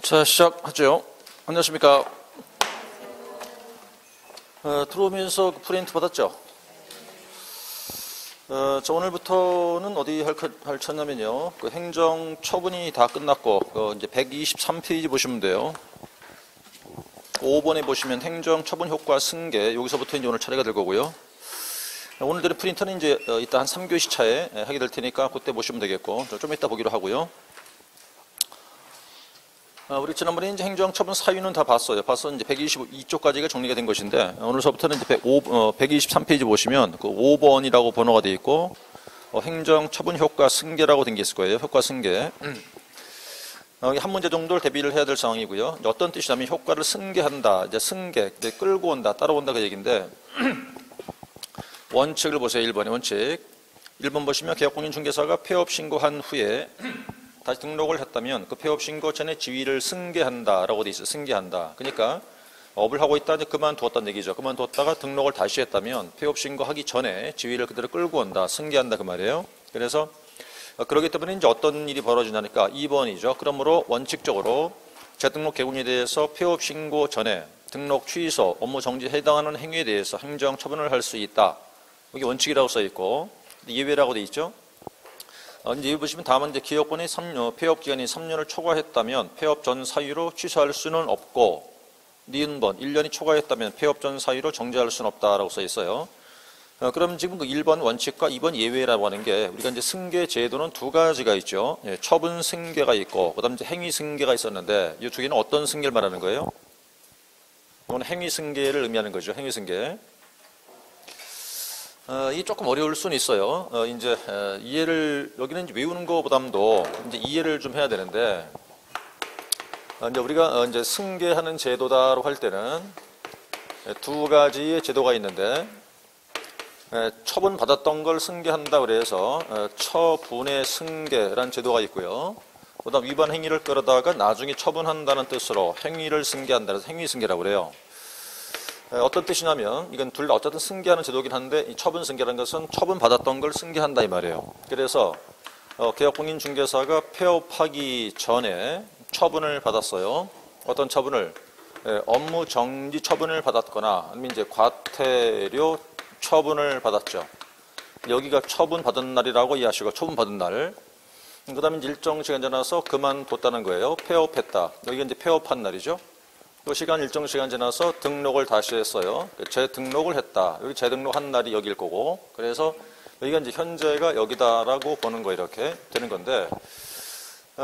자, 시작하죠. 안녕하십니까. 들어오면서 프린트 받았죠? 자, 오늘부터는 어디 할 쳤냐면요. 그 행정 처분이 다 끝났고, 이제 123페이지 보시면 돼요. 5번에 보시면 행정 처분 효과 승계, 여기서부터 이제 오늘 차례가 될 거고요. 오늘들의 프린터는 이제 이따 한 3교시 차에 하게 될 테니까 그때 보시면 되겠고, 좀 이따 보기로 하고요. 우리 지난번에 이제 행정처분 사유는 다 봤어요. 이제 122쪽까지가 정리가 된 것인데, 오늘서부터는 이제 123페이지 보시면 그 5번이라고 번호가 되어 있고, 행정처분 효과 승계라고 된 게 있을 거예요. 효과 승계. 한 문제 정도를 대비를 해야 될 상황이고요. 어떤 뜻이냐면 효과를 승계한다. 이제 승계, 끌고 온다, 따라온다 그 얘기인데, 원칙을 보세요. 1번의 원칙. 1번 보시면 개업공인중개사가 폐업 신고한 후에 다시 등록을 했다면 그 폐업 신고 전에 지위를 승계한다라고 돼 있어요. 승계한다. 그러니까 업을 하고 있다 이제 그만두었다는 얘기죠. 그만두었다가 등록을 다시 했다면 폐업 신고하기 전에 지위를 그대로 끌고 온다. 승계한다 그 말이에요. 그래서 그렇기 때문에 이제 어떤 일이 벌어지냐니까 2번이죠. 그러므로 원칙적으로 재등록 개군에 대해서 폐업 신고 전에 등록 취소, 업무 정지에 해당하는 행위에 대해서 행정 처분을 할 수 있다. 여기 원칙이라고 써 있고 예외라고 돼 있죠. 이제 여기 보시면 다만 이제 기업권이 폐업 기간이 3년을 초과했다면 폐업 전 사유로 취소할 수는 없고, 니은번 1년이 초과했다면 폐업 전 사유로 정지할 수는 없다라고 써 있어요. 그럼 지금 그 1번 원칙과 2번 예외라고 하는 게 우리가 이제 승계 제도는 두 가지가 있죠. 예, 처분 승계가 있고, 그다음에 이제 행위 승계가 있었는데 이 두 개는 어떤 승계를 말하는 거예요? 이건 행위 승계를 의미하는 거죠. 행위 승계. 이게 조금 어려울 수는 있어요. 이제 이해를 여기는 이제 외우는 것보다도 이제 이해를 좀 해야 되는데, 이제 우리가 이제 승계하는 제도다로 할 때는 두 가지의 제도가 있는데, 처분 받았던 걸 승계한다 그래서 처분의 승계라는 제도가 있고요. 그다음 위반 행위를 끌어다가 나중에 처분한다는 뜻으로 행위를 승계한다 그래서 행위 승계라고 그래요. 어떤 뜻이냐면 이건 둘 다 어쨌든 승계하는 제도긴 한데 이 처분 승계라는 것은 처분 받았던 걸 승계한다 이 말이에요. 그래서 개업공인중개사가 폐업하기 전에 처분을 받았어요. 어떤 처분을? 업무 정지 처분을 받았거나 아니면 이제 과태료 처분을 받았죠. 여기가 처분 받은 날이라고 이해하시고 처분 받은 날. 그 다음에 일정 시간 지나서 그만뒀다는 거예요. 폐업했다. 여기가 이제 폐업한 날이죠. 그 시간 일정 시간 지나서 등록을 다시 했어요. 재등록을 했다. 여기 재등록한 날이 여기일 거고, 그래서 여기가 이제 현재가 여기다라고 보는 거 이렇게 되는 건데,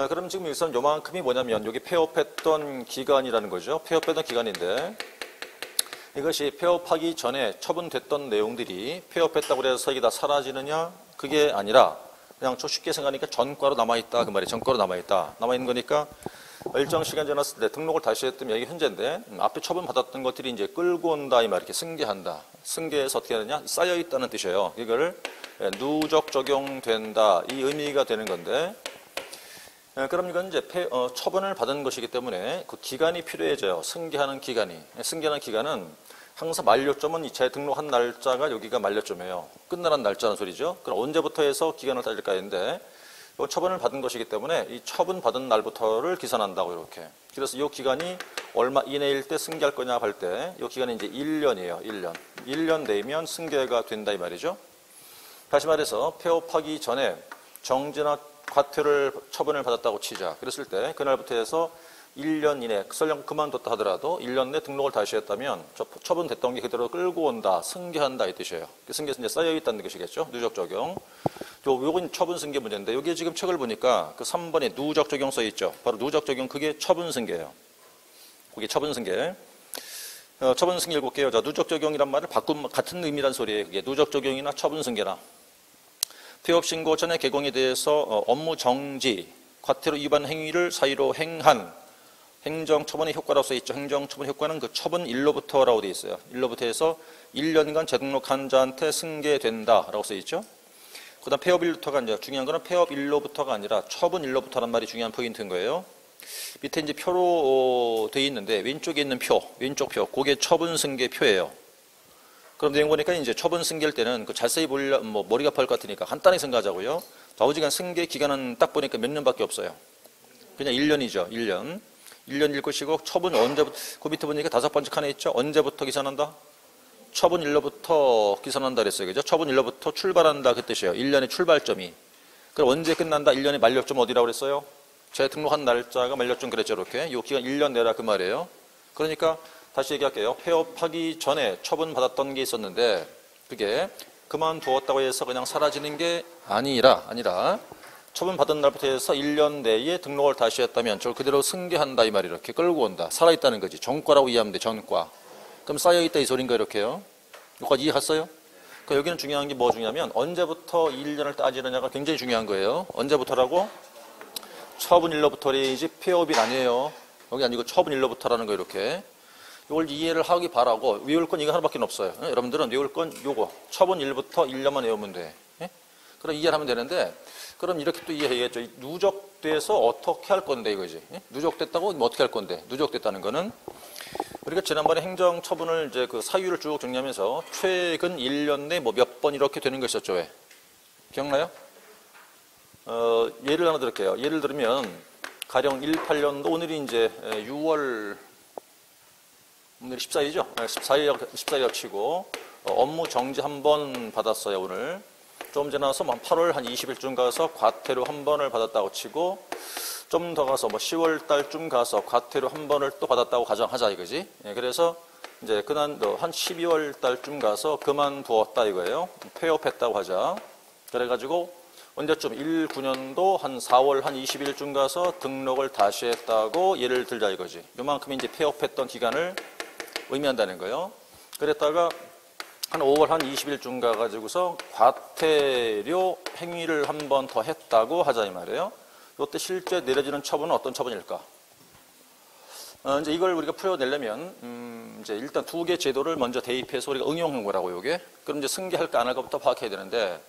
그럼 지금 여기서는 요만큼이 뭐냐면 여기 폐업했던 기간이라는 거죠. 폐업했던 기간인데 이것이 폐업하기 전에 처분됐던 내용들이 폐업했다고 해서 이게 다 사라지느냐? 그게 아니라 그냥 쉽게 생각하니까 전과로 남아있다 그 말이에요. 전과로 남아있다. 남아있는 거니까 일정 시간 지났을 때 등록을 다시 했더니 이게 현재인데 앞에 처분받았던 것들이 이제 끌고 온다 이 말 이렇게 승계한다. 승계해서 어떻게 하느냐? 쌓여있다는 뜻이에요. 이걸 누적 적용된다 이 의미가 되는 건데, 그럼 이건 이제 처분을 받은 것이기 때문에 그 기간이 필요해져요. 승계하는 기간이. 승계하는 기간은 항상 만료점은 이 재등록한 날짜가 여기가 만료점이에요. 끝나는 날짜는 소리죠. 그럼 언제부터 해서 기간을 따질까 했는데 처분을 받은 것이기 때문에 이 처분 받은 날부터를 기산한다고 이렇게. 그래서 이 기간이 얼마 이내일 때 승계할 거냐 할 때 이 기간이 이제 1년이에요. 1년. 1년 내면 승계가 된다 이 말이죠. 다시 말해서 폐업하기 전에 정지나 과태료를 처분을 받았다고 치자. 그랬을 때 그날부터 해서 1년 이내 설령 그만뒀다 하더라도 1년 내 등록을 다시 했다면 처분됐던 게 그대로 끌고 온다, 승계한다 이 뜻이에요. 승계에서 이제 쌓여있다는 것이겠죠. 누적 적용. 요건 처분 승계 문제인데 여기에 지금 책을 보니까 그 3번에 누적 적용 써 있죠. 바로 누적 적용 그게 처분 승계예요. 그게 처분 승계. 처분 승계 읽을게요. 자, 누적 적용이란 말을 바꾼 같은 의미란 소리예요. 그게 누적 적용이나 처분 승계나. 폐업 신고 전에 개공에 대해서 업무 정지, 과태료 위반 행위를 사유로 행한 행정처분의 효과라고 써 있죠. 행정처분 효과는 그 처분일로부터라고 되어 있어요. 일로부터 해서 1년간 재등록한 자한테 승계된다라고 써 있죠. 그 다음 폐업일로부터가 이제 중요한 거는 폐업일로부터가 아니라 처분일로부터란 말이 중요한 포인트인 거예요. 밑에 이제 표로 되어 있는데 왼쪽에 있는 표, 왼쪽 표, 그게 처분 승계 표예요. 그럼 내용 보니까 이제 처분 승계할 때는 그 자세히 보려면 머리가 아플 것 같으니까 간단히 생각하자고요. 좌우지간 승계 기간은 딱 보니까 몇 년밖에 없어요. 그냥 1년이죠. 1년. 1년 일 것이고 처분 언제부터, 그 밑에 보니까 5번째 칸에 있죠. 언제부터 기산한다? 처분 일로부터 기산한다 그랬어요. 그죠? 처분 일로부터 출발한다 그 뜻이에요. 1년의 출발점이. 그럼 언제 끝난다? 1년의 만료점 어디라고 그랬어요? 재등록한 날짜가 만료점 그랬죠. 이렇게. 이 기간 1년 내라 그 말이에요. 그러니까 다시 얘기할게요. 폐업하기 전에 처분받았던 게 있었는데 그게 그만두었다고 해서 그냥 사라지는 게 아니라 처분받은 날부터 해서 1년 내에 등록을 다시 했다면 저걸 그대로 승계한다 이 말이 이렇게 끌고 온다. 살아있다는 거지. 전과라고 이해하면 돼. 전과. 그럼 쌓여있다 이 소린가 이렇게요. 여기까지 이해했어요? 그러니까 여기는 중요한 게 뭐 중요하면 언제부터 1년을 따지느냐가 굉장히 중요한 거예요. 언제부터라고? 처분일로부터래야지 폐업일 아니에요. 여기 아니고 처분일로부터라는 거 이렇게. 이걸 이해를 하기 바라고 외울 건 이거 하나밖에 없어요. 여러분들은 외울 건 요거 처분일부터 1년만 외우면 돼. 그럼 이해를 하면 되는데 그럼 이렇게 또 이해해야겠죠. 누적돼서 어떻게 할 건데 이거지. 누적됐다고 뭐 어떻게 할 건데. 누적됐다는 거는 우리가 지난번에 행정처분을 이제 그 사유를 쭉 정리하면서 최근 1년 내 뭐 몇 번 이렇게 되는 거 있었죠. 왜? 기억나요? 예를 하나 들을게요. 예를 들면 가령 18년도 오늘이 이제 6월 오늘 14일이죠. 14일 치고 업무 정지 한 번 받았어요. 오늘. 좀 지나서 8월 한 20일쯤 가서 과태료 한 번을 받았다고 치고 좀 더 가서 10월 달쯤 가서 과태료 한 번을 또 받았다고 가정하자 이거지. 그래서 이제 한 12월 달쯤 가서 그만두었다 이거예요. 폐업했다고 하자. 그래가지고 언제쯤 19년도 한 4월 한 20일쯤 가서 등록을 다시 했다고 예를 들자 이거지. 요만큼 이제 폐업했던 기간을 의미한다는 거예요. 그랬다가 한 5월 한 20일쯤 가가지고서 과태료 행위를 한 번 더 했다고 하자 이 말이에요. 이때 실제 내려지는 처분은 어떤 처분일까? 이제 이걸 우리가 풀어내려면 이제 일단 두 개 제도를 먼저 대입해서 우리가 응용한 거라고 요게. 그럼 이제 승계할까 안 할까부터 파악해야 되는데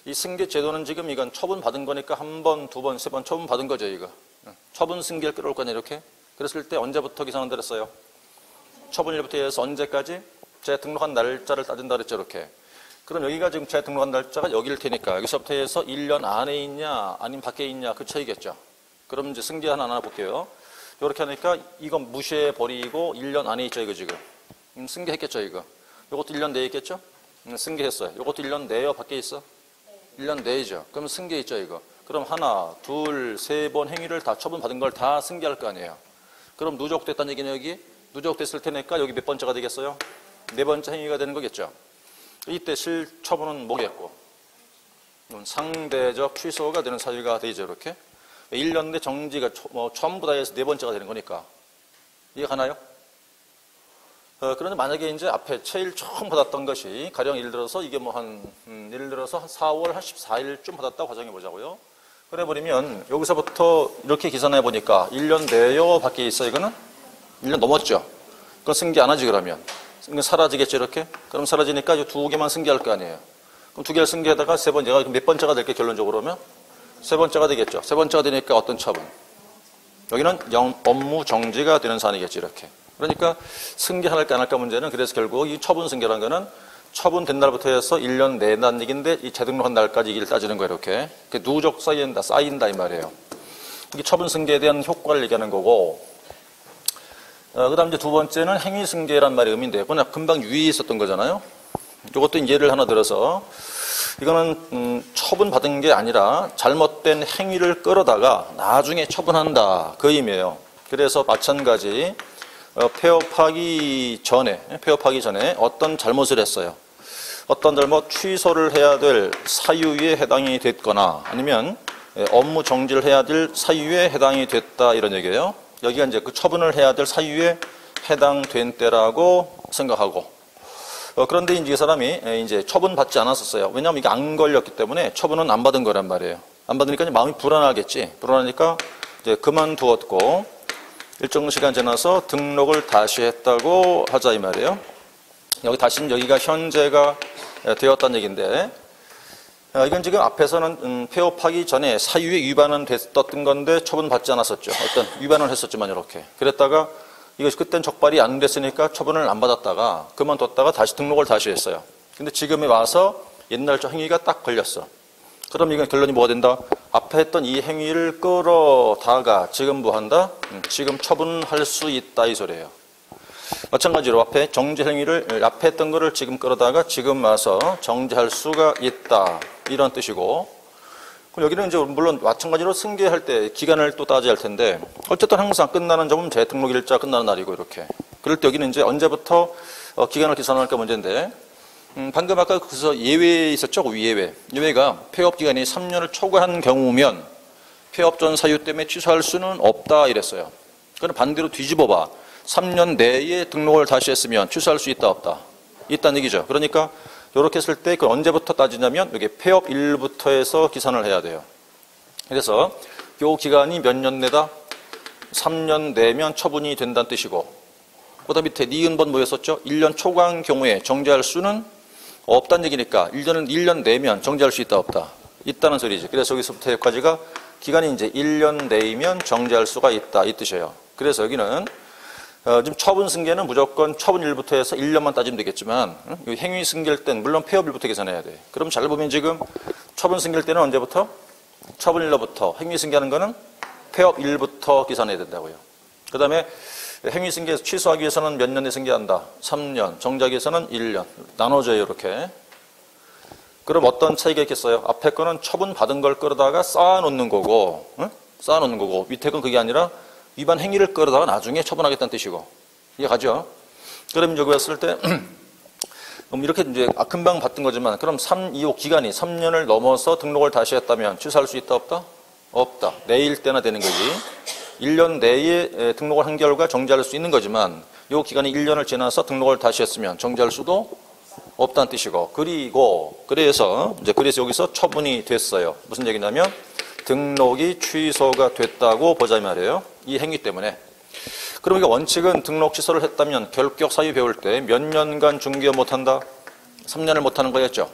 이 승계 제도는 지금 이건 처분 받은 거니까 한 번, 두 번, 세 번 처분 받은 거죠 이거. 처분 승계를 끌어올 거냐 이렇게. 그랬을 때 언제부터 기산한다 그랬어요? 처분일부터 해서 언제까지? 재등록한 날짜를 따진다 그랬죠 이렇게. 그럼 여기가 지금 재등록한 날짜가 여기일 테니까 여기서부터 해서 1년 안에 있냐 아니면 밖에 있냐 그 차이겠죠. 그럼 이제 승계 하나 볼게요. 이렇게 하니까 이건 무시해버리고 1년 안에 있죠 이거 지금. 승계했겠죠 이거. 이것도 1년 내에 있겠죠? 승계했어요. 이것도 1년 내요 밖에 있어? 1년 내죠. 그럼 승계 있죠 이거. 그럼 하나, 둘, 세 번 행위를 다 처분받은 걸 다 승계할 거 아니에요. 그럼 누적됐다는 얘기는 여기 누적됐을 테니까 여기 몇 번째가 되겠어요? 네 번째 행위가 되는 거겠죠. 이때 실처분은 뭐겠고 상대적 취소가 되는 사유가 되죠 이렇게. 1년 내 정지가 전부 다 해서 네 번째가 되는 거니까 이해가나요? 그런데 만약에 이제 앞에 제일 처음 받았던 것이 가령 예를 들어서 이게 예를 들어서 한 4월 한 14일쯤 받았다고 가정해 보자고요. 그래 버리면 여기서부터 이렇게 계산해 보니까 1년 내요 밖에 있어 이거는 1년 넘었죠. 그건 승계 안 하지 그러면. 사라지겠죠 이렇게? 그럼 사라지니까 이 두 개만 승계할 거 아니에요. 그럼 두 개를 승계하다가 세 번째가 몇 번째가 될게 결론적으로 그러면? 세 번째가 되겠죠. 세 번째가 되니까 어떤 처분? 여기는 업무 정지가 되는 사안이겠죠 이렇게. 그러니까 승계 할까 안 할까 문제는 그래서 결국 이 처분 승계라는 거는 처분된 날부터 해서 1년 내난 얘기인데 이 재등록한 날까지 얘기를 따지는 거예요 이렇게. 누적 쌓인다 이 말이에요. 이게 처분 승계에 대한 효과를 얘기하는 거고 그 다음 이제 두 번째는 행위승계란 말의 의미인데, 그건 금방 위에 있었던 거잖아요. 이것도 예를 하나 들어서, 이거는, 처분받은 게 아니라 잘못된 행위를 끌어다가 나중에 처분한다. 그 의미예요. 그래서 마찬가지, 폐업하기 전에 어떤 잘못을 했어요. 어떤 잘못 취소를 해야 될 사유에 해당이 됐거나 아니면 업무 정지를 해야 될 사유에 해당이 됐다. 이런 얘기예요. 여기가 이제 그 처분을 해야 될 사유에 해당된 때라고 생각하고 그런데 이제 이 사람이 이제 처분받지 않았었어요. 왜냐하면 이게 안 걸렸기 때문에 처분은 안 받은 거란 말이에요. 안 받으니까 마음이 불안하겠지. 불안하니까 이제 그만두었고 일정 시간 지나서 등록을 다시 했다고 하자 이 말이에요. 여기가 현재가 되었다는 얘기인데 이건 지금 앞에서는 폐업하기 전에 사유에 위반은 됐었던 건데 처분받지 않았었죠. 어떤 위반을 했었지만 이렇게. 그랬다가 이것이 그땐 적발이 안 됐으니까 처분을 안 받았다가 그만뒀다가 다시 등록을 다시 했어요. 근데 지금에 와서 옛날 저 행위가 딱 걸렸어. 그럼 이건 결론이 뭐가 된다? 앞에 했던 이 행위를 끌어다가 지금 뭐 한다? 지금 처분할 수 있다 이 소리예요. 마찬가지로 앞에 정지 행위를 앞에 했던 거를 지금 끌어다가 지금 와서 정지할 수가 있다 이런 뜻이고, 그럼 여기는 이제 물론 마찬가지로 승계할 때 기간을 또 따져야 할 텐데 어쨌든 항상 끝나는 점은 재등록일자 끝나는 날이고 이렇게. 그럴 때 여기는 이제 언제부터 기간을 계산할까 문제인데, 방금 아까 그래서 예외 있었죠? 그 예외. 예외가 폐업 기간이 3년을 초과한 경우면 폐업 전 사유 때문에 취소할 수는 없다 이랬어요. 그럼 반대로 뒤집어봐. 3년 내에 등록을 다시 했으면 취소할 수 있다 없다? 있다는 얘기죠. 그러니까 이렇게 했을 때 그 언제부터 따지냐면 여기 폐업일부터 해서 계산을 해야 돼요. 그래서 요 기간이 몇 년 내다? 3년 내면 처분이 된다는 뜻이고, 그다음 밑에 니은번 뭐였었죠? 1년 초과한 경우에 정지할 수는 없다는 얘기니까 1년 내면 정지할 수 있다 없다? 있다는 소리죠. 그래서 여기서부터 여기까지가 기간이 이제 1년 내이면 정지할 수가 있다 이 뜻이에요. 그래서 여기는 지금 처분 승계는 무조건 처분일부터 해서 1년만 따지면 되겠지만 행위 승계일 땐 물론 폐업일부터 계산해야 돼. 그럼 잘 보면 지금 처분 승계일 때는 언제부터? 처분일로부터. 행위 승계하는 거는 폐업일부터 계산해야 된다고요. 그 다음에 행위 승계 취소하기 위해서는 몇 년에 승계한다? 3년. 정지하기 위해서는 1년. 나눠져요 이렇게. 그럼 어떤 차이가 있겠어요? 앞에 거는 처분받은 걸 끌어다가 쌓아놓는 거고, 쌓아놓는 거고, 밑에 건 그게 아니라 위반 행위를 끌어다가 나중에 처분하겠다는 뜻이고. 이해가죠? 그럼 여기 왔을 때 이렇게 이제 금방 봤던 거지만, 그럼 325 기간이 3년을 넘어서 등록을 다시 했다면 취소할 수 있다 없다? 없다. 내일 때나 되는 거지. 1년 내에 등록을 한 결과 정지할 수 있는 거지만 이 기간이 1년을 지나서 등록을 다시 했으면 정지할 수도 없다는 뜻이고, 그래서 여기서 처분이 됐어요. 무슨 얘기냐면 등록이 취소가 됐다고 보자 이 말이에요. 이 행위 때문에. 그럼 이게 원칙은 등록 취소를 했다면 결격 사유 배울 때 몇 년간 중개업 못한다? 3년을 못하는 거였죠.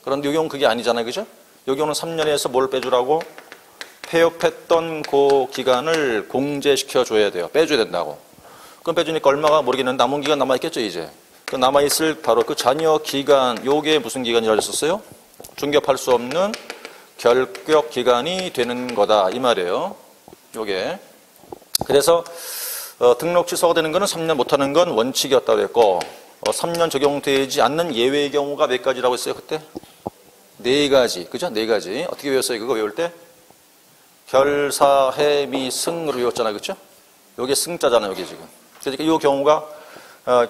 그런데 이 경우는 그게 아니잖아요. 그죠? 이 경우는 3년에서 뭘 빼주라고? 폐업했던 그 기간을 공제시켜 줘야 돼요. 빼줘야 된다고. 그럼 빼주니까 얼마가 모르겠는데 남은 기간 남아있겠죠 이제. 그 남아있을 바로 그 잔여 기간, 요게 무슨 기간이라고 했었어요? 중개업할 수 없는 결격 기간이 되는 거다 이 말이에요. 요게. 그래서 등록 취소가 되는 거는 3년 못하는 건 원칙이었다고 했고, 3년 적용되지 않는 예외의 경우가 몇 가지라고 했어요 그때? 4가지. 그죠? 4가지. 어떻게 외웠어요 그거 외울 때? 결사, 해, 미, 승으로 외웠잖아요. 그렇죠? 요게 승자잖아요. 여기 지금. 그러니까 이 경우가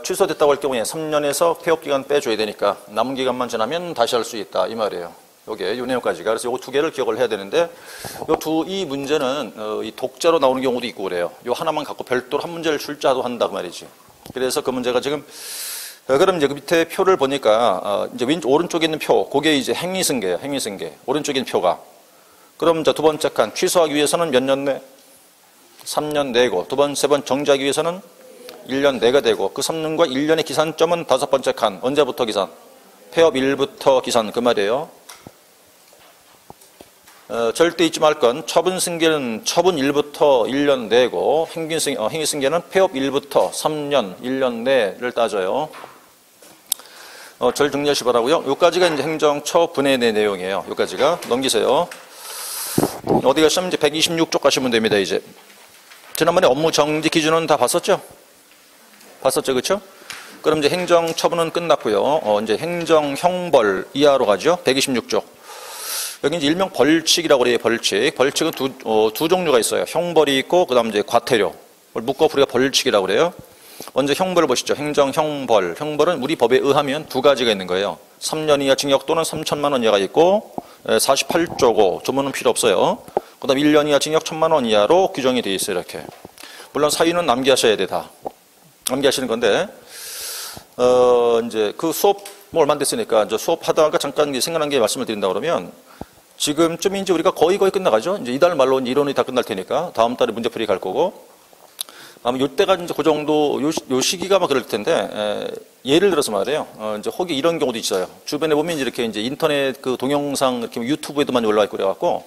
취소됐다고 할 경우에 3년에서 폐업기간 빼줘야 되니까 남은 기간만 지나면 다시 할 수 있다 이 말이에요. 요게 요 내용까지가. 그래서 요거 2개를 기억을 해야 되는데, 이 문제는 이 독자로 나오는 경우도 있고 그래요. 요 하나만 갖고 별도로 한 문제를 출제도 한다 그 말이지. 그래서 그 문제가 지금 그럼 이제 그 밑에 표를 보니까 이제 오른쪽에 있는 표, 그게 이제 행위승계예요. 행위승계. 오른쪽에 있는 표가. 그럼 이제 두 번째 칸 취소하기 위해서는 몇 년 내? 3년 내고, 세 번 정지하기 위해서는 1년 내가 되고, 그 3년과 1년의 기산점은 5번째 칸 언제부터 기산? 폐업일부터 기산 그 말이에요. 절대 잊지 말 건 처분승계는 처분일부터 1년 내고, 행위승계는 폐업일부터 3년, 1년 내를 따져요. 절 정리하시 바라고요. 요까지가 이제 행정처 분해내 내용이에요. 요까지가 넘기세요. 어디 가시면 이제 126쪽 가시면 됩니다. 이제 지난번에 업무 정지 기준은 다 봤었죠? 봤었죠, 그렇죠? 그럼 이제 행정 처분은 끝났고요. 이제 행정 형벌 이하로 가죠. 126쪽. 여기 이제 일명 벌칙이라고 그래요. 벌칙은 두 종류가 있어요. 형벌이 있고, 그다음 이제 과태료. 묶어 우리가 벌칙이라고 그래요. 먼저 형벌을 보시죠. 행정 형벌. 형벌은 우리 법에 의하면 2가지가 있는 거예요. 3년 이하 징역 또는 3천만 원 이하가 있고, 48조고 조문은 필요 없어요. 그 다음 1년 이하 징역 1,000만 원 이하로 규정이 되어 있어요. 이렇게. 물론 사유는 남기하셔야 돼. 다 남기하시는 건데, 이제 그 수업 얼마 안 됐으니까 이제 수업하다가 잠깐 생각난 게 말씀을 드린다 그러면, 지금쯤 이제 우리가 거의 끝나가죠. 이제 이달 말로 이론이 다 끝날 테니까 다음 달에 문제풀이 갈 거고, 아마 요때가 이제 그 정도 요 시기가 막 그럴 텐데, 예를 들어서 말이에요. 이제 혹이 이런 경우도 있어요. 주변에 보면 이렇게 이제 인터넷 그 동영상 이렇게 유튜브에도 많이 올라와 있고 그래갖고,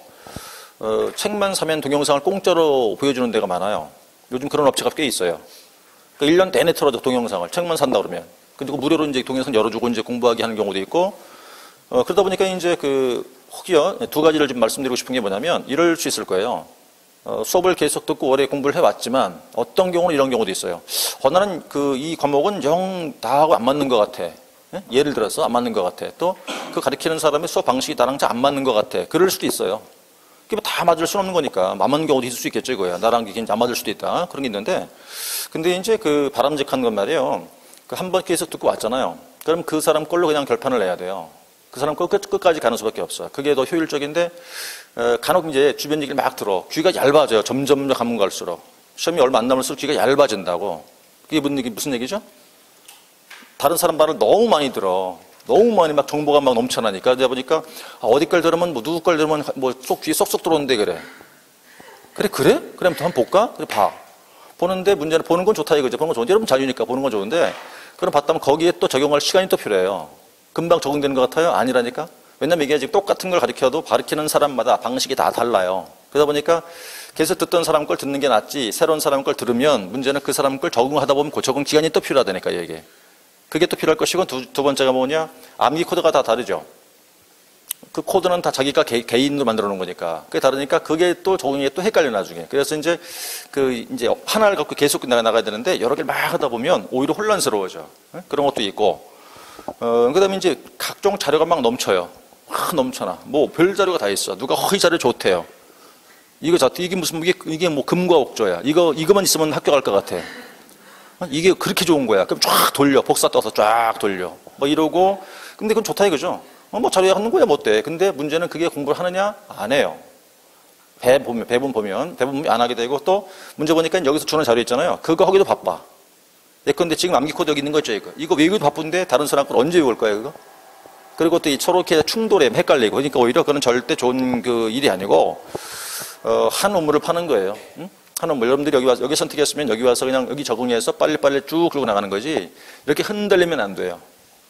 책만 사면 동영상을 공짜로 보여주는 데가 많아요. 요즘 그런 업체가 꽤 있어요. 그러니까 1년 내내 틀어줘 동영상을 책만 산다 그러면. 근데 그 무료로 이제 동영상 열어주고 이제 공부하게 하는 경우도 있고, 그러다 보니까 이제 그 혹여 두 가지를 좀 말씀드리고 싶은 게 뭐냐면 이럴 수 있을 거예요. 수업을 계속 듣고 오래 공부를 해왔지만 어떤 경우는 이런 경우도 있어요. 나는 이 과목은 영 나하고 안 맞는 것 같아. 예? 예를 들어서 안 맞는 것 같아. 또 그 가르치는 사람의 수업 방식이 나랑 잘 안 맞는 것 같아. 그럴 수도 있어요. 그게 다 맞을 수는 없는 거니까 안 맞는 경우도 있을 수 있겠죠. 이거야. 나랑 이게 안 맞을 수도 있다. 그런 게 있는데 근데 이제 바람직한 건 말이에요. 한 번 계속 듣고 왔잖아요. 그럼 그 사람 걸로 그냥 결판을 내야 돼요. 그 사람 끝까지 가는 수밖에 없어요. 그게 더 효율적인데 간혹 이제 주변 얘기를 막 들어. 귀가 얇아져요. 점점 가면 갈수록. 시험이 얼마 안 남을수록 귀가 얇아진다고. 그게 무슨 얘기죠? 다른 사람 말을 너무 많이 들어. 너무 많이 막 정보가 막 넘쳐나니까. 그러다 보니까 어디 걸 들으면 누구 걸 들으면 귀에 쏙쏙 들어오는데 그래. 그래? 그럼 한번 볼까? 그래 봐. 보는데 문제는 보는 건 좋다 이거죠. 보는 건 좋은데 여러분 자유니까 보는 건 좋은데 그럼 봤다면 거기에 또 적용할 시간이 또 필요해요. 금방 적응되는 것 같아요? 아니라니까? 왜냐면 이게 지금 똑같은 걸 가르쳐도 가르치는 사람마다 방식이 다 달라요. 그러다 보니까 계속 듣던 사람 걸 듣는 게 낫지 새로운 사람 걸 들으면 문제는 그 사람 걸 적응하다 보면 그 적응 기간이 또 필요하다니까 이게. 그게 또 필요할 것이고 두 번째가 뭐냐? 암기 코드가 다 다르죠. 그 코드는 다 자기가 개인으로 만들어 놓은 거니까. 그게 다르니까 그게 또 적응이 또 헷갈려 나중에. 그래서 이제 하나를 갖고 계속 나가야 되는데 여러 개를 막 하다 보면 오히려 혼란스러워져. 그런 것도 있고. 그 다음에 이제 각종 자료가 막 넘쳐요. 막 넘쳐나. 별 자료가 다 있어. 누가 이 자료 좋대요. 이게 뭐 금과 옥조야. 이거만 있으면 학교 갈 것 같아. 이게 그렇게 좋은 거야. 그럼 쫙 돌려. 복사 떠서 쫙 돌려. 이러고. 근데 그건 좋다 이거죠. 자료에 하는 거야, 뭐 어때? 근데 문제는 그게 공부를 하느냐? 안 해요. 배분 보면 안 하게 되고 또 문제 보니까 여기서 주는 자료 있잖아요. 그거 하기도 바빠. 예컨대 지금 암기 코드 여기 있는 거 있죠, 이거. 이거 외우기도 바쁜데 다른 사람 걸 언제 외울 거야, 그거? 그리고 또 서로 이렇게 충돌해, 헷갈리고. 그러니까 오히려 그건 절대 좋은 일이 아니고, 한 우물을 파는 거예요. 응? 한 우물. 여러분들이 여기 선택했으면 여기 와서 그냥 여기 적응해서 빨리빨리 쭉 끌고 나가는 거지. 이렇게 흔들리면 안 돼요.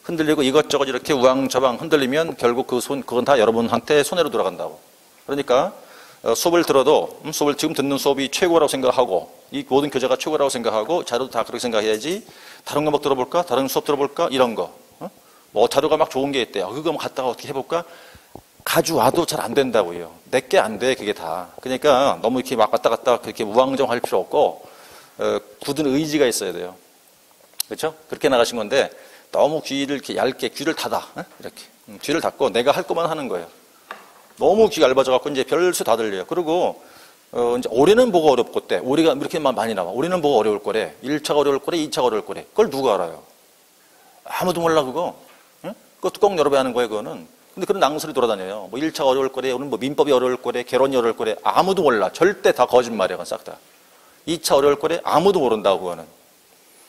흔들리고 이것저것 이렇게 우왕좌왕 흔들리면 결국 그건 다 여러분한테 손해로 돌아간다고. 그러니까 수업을 들어도 수업을 지금 듣는 수업이 최고라고 생각하고 이 모든 교재가 최고라고 생각하고 자료도 다 그렇게 생각해야지. 다른 과목 들어볼까? 다른 수업 들어볼까? 이런 거. 자료가 막 좋은 게 있대요. 그거 갔다가 어떻게 해볼까? 가져와도 잘 안 된다고요. 내게 안 돼, 그게 다. 그러니까 너무 이렇게 막 왔다 갔다 그렇게 우왕좌왕 할 필요 없고 굳은 의지가 있어야 돼요. 그렇죠? 그렇게 나가신 건데 너무 귀를 이렇게 얇게 귀를 닫아. 이렇게. 귀를 닫고 내가 할 것만 하는 거예요. 너무 귀가 얇아져갖고 이제 별수 다 들려요. 그리고, 이제 올해는 뭐가 어렵고 때. 올해가 이렇게 많이 나와. 올해는 뭐가 어려울 거래. 1차가 어려울 거래. 2차가 어려울 거래. 그걸 누가 알아요? 아무도 몰라, 그거. 응? 그거 뚜껑 열어봐야 하는 거예요, 그거는. 근데 그런 낭설이 돌아다녀요. 1차가 어려울 거래. 오늘 민법이 어려울 거래. 개론이 어려울 거래. 아무도 몰라. 절대 다 거짓말이야, 그건 싹 다. 2차 어려울 거래. 아무도 모른다고, 그거는.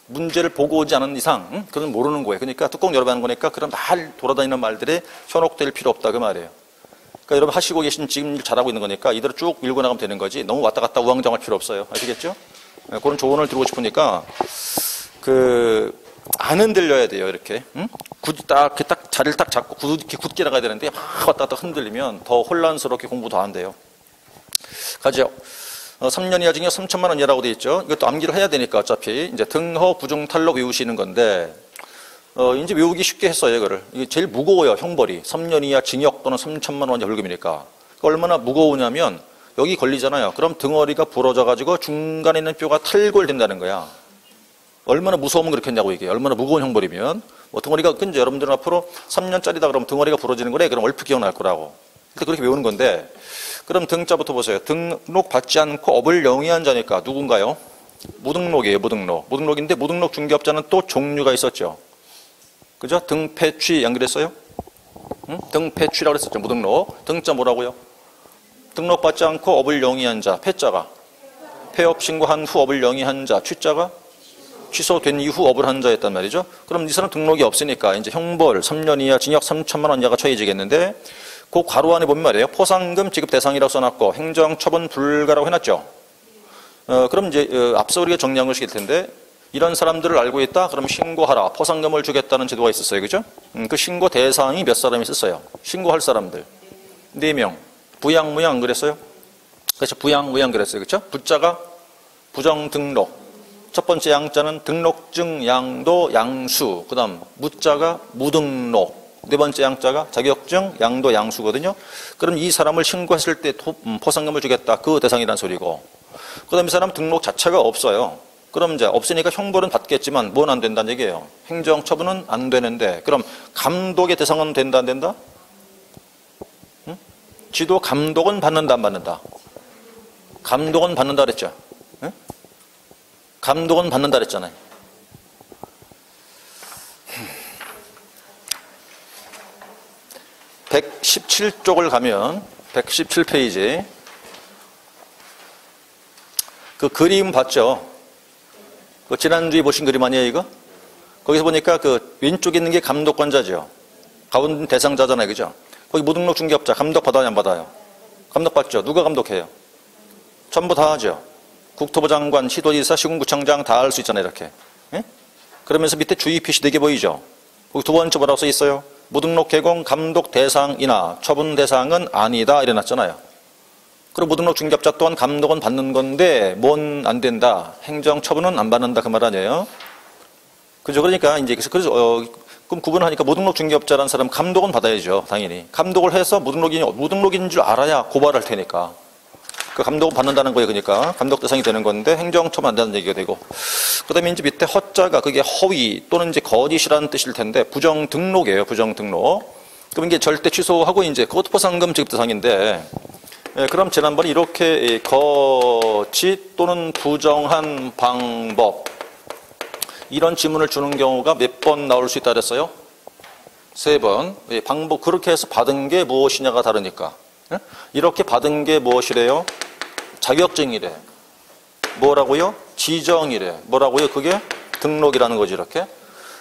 문제를 보고 오지 않은 이상 그건 모르는 거예요. 그러니까 뚜껑 열어봐는 거니까 그런 돌아다니는 말들에 현혹될 필요 없다 그 말이에요. 그러니까 여러분 하시고 계신 지금 일 잘하고 있는 거니까 이대로 쭉 밀고 나가면 되는 거지 너무 왔다 갔다 우왕좌왕할 필요 없어요. 아시겠죠? 그런 조언을 드리고 싶으니까 안 흔들려야 돼요. 이렇게 굳이 딱 자리를 딱 잡고 이렇게 굳게 나가야 되는데 막 왔다 갔다 흔들리면 더 혼란스럽게 공부 더 안 돼요. 가죠. 3년 이하 징역 3천만 원 이하라고 돼 있죠. 이것도 암기를 해야 되니까 어차피 이제 등허 부중 탈록 외우시는 건데 이제 외우기 쉽게 했어요. 이거를. 이게 제일 무거워요. 형벌이 3년 이하 징역 또는 3천만 원 벌금이니까. 얼마나 무거우냐면 여기 걸리잖아요. 그럼 등허리가 부러져 가지고 중간에 있는 뼈가 탈골된다는 거야. 얼마나 무서우면 그렇게 했냐고 이게. 얼마나 무거운 형벌이면 등허리가 근데 여러분들은 앞으로 3년짜리다 그러면 등허리가 부러지는 거래. 그럼 얼핏 기억날 거라고. 근데 그렇게 외우는 건데. 그럼 등자부터 보세요. 등록받지 않고 업을 영위한 자니까 누군가요? 무등록이에요. 무등록인데 무등록 중개업자는 또 종류가 있었죠. 그죠? 등패취 안 그랬어요? 등패취라고 그랬었죠. 무등록. 등자 뭐라고요? 등록받지 않고 업을 영위한 자. 패자가 폐업 신고한 후 업을 영위한 자. 취자가 취소된 이후 업을 한 자였단 말이죠. 그럼 이 사람 등록이 없으니까 이제 형벌 3년 이하 징역 3천만 원 이하가 처해지겠는데 그 괄호 안에 보면 말이에요. 포상금 지급 대상이라고 써놨고 행정처분 불가라고 해놨죠. 그럼 이제 앞서 우리가 정리한 것일 텐데 이런 사람들을 알고 있다? 그럼 신고하라. 포상금을 주겠다는 제도가 있었어요. 그죠? 그 신고 대상이 몇 사람이 있었어요? 신고할 사람들. 4명. 부양, 무양 안 그랬어요? 그래서 부양, 무양 그랬어요. 그렇죠? 부자가 부정 등록. 첫 번째 양자는 등록증, 양도, 양수. 그 다음 무자가 무등록. 네 번째 양자가 자격증, 양도, 양수거든요. 그럼 이 사람을 신고했을 때 포상금을 주겠다. 그 대상이란 소리고. 그 다음에 이 사람 등록 자체가 없어요. 그럼 이제 없으니까 형벌은 받겠지만 뭔 안 된다는 얘기예요. 행정처분은 안 되는데 그럼 감독의 대상은 된다 안 된다? 응? 지도 감독은 받는다 안 받는다? 감독은 받는다 그랬죠. 응? 감독은 받는다 그랬잖아요. 117쪽을 가면 117페이지 그 그림 봤죠? 그 지난주에 보신 그림 아니에요 이거? 거기서 보니까 그 왼쪽에 있는 게 감독권자죠. 가운데 대상자잖아요. 그죠? 거기 무등록 중개업자 감독 받아요 안 받아요? 감독 받죠. 누가 감독해요? 전부 다 하죠. 국토부 장관, 시도지사, 시군구청장 다 할 수 있잖아요. 이렇게. 예? 그러면서 밑에 주의 표시 4개 보이죠? 거기 두 번째 뭐라고 써 있어요? 무등록 개공 감독 대상이나 처분 대상은 아니다 이래놨잖아요. 그리고 무등록 중개업자 또한 감독은 받는 건데 뭔 안 된다. 행정 처분은 안 받는다 그 말 아니에요? 그죠? 그러니까 이제 그래서 그럼 구분하니까 무등록 중개업자라는 사람 감독은 받아야죠. 당연히. 감독을 해서 무등록인 줄 알아야 고발할 테니까. 그 감독은 받는다는 거예요. 그러니까 감독 대상이 되는 건데 행정 처분 안 된다는 얘기가 되고. 그다음에 이제 밑에 허자가 그게 허위 또는 이제 거짓이라는 뜻일 텐데 부정 등록이에요. 부정 등록. 그럼 이게 절대 취소하고 이제 그것도 포상금 지급 대상인데. 예, 그럼 지난번에 이렇게 거짓 또는 부정한 방법 이런 지문을 주는 경우가 몇 번 나올 수 있다 그랬어요? 3번. 예, 방법 그렇게 해서 받은 게 무엇이냐가 다르니까. 예? 이렇게 받은 게 무엇이래요? 자격증이래. 뭐라고요? 지정이래. 뭐라고요? 그게 등록이라는 거지 이렇게.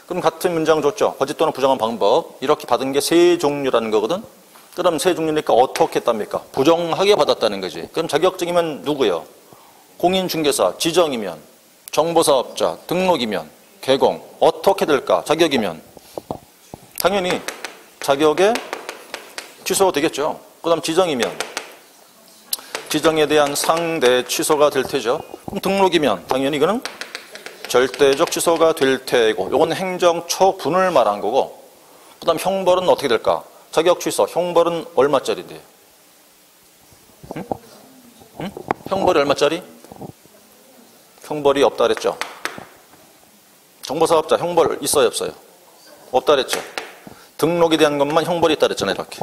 그럼 같은 문장 줬죠. 거짓 또는 부정한 방법. 이렇게 받은 게 3종류라는 거거든. 그럼 3종류니까 어떻게 했답니까? 부정하게 받았다는 거지. 그럼 자격증이면 누구요? 공인중개사, 지정이면, 정보사업자, 등록이면, 개공. 어떻게 될까? 자격이면. 당연히 자격에 취소가 되겠죠. 그 다음 지정이면 지정에 대한 상대 취소가 될 테죠. 그럼 등록이면 당연히 이거는 절대적 취소가 될 테고 이건 행정처분을 말한 거고 그 다음 형벌은 어떻게 될까? 자격 취소, 형벌은 얼마짜리인데? 응? 응? 형벌이 얼마짜리? 형벌이 없다 그랬죠. 정보사업자 형벌 있어요 없어요? 없다 그랬죠. 등록에 대한 것만 형벌이 있다 그랬잖아요. 이렇게.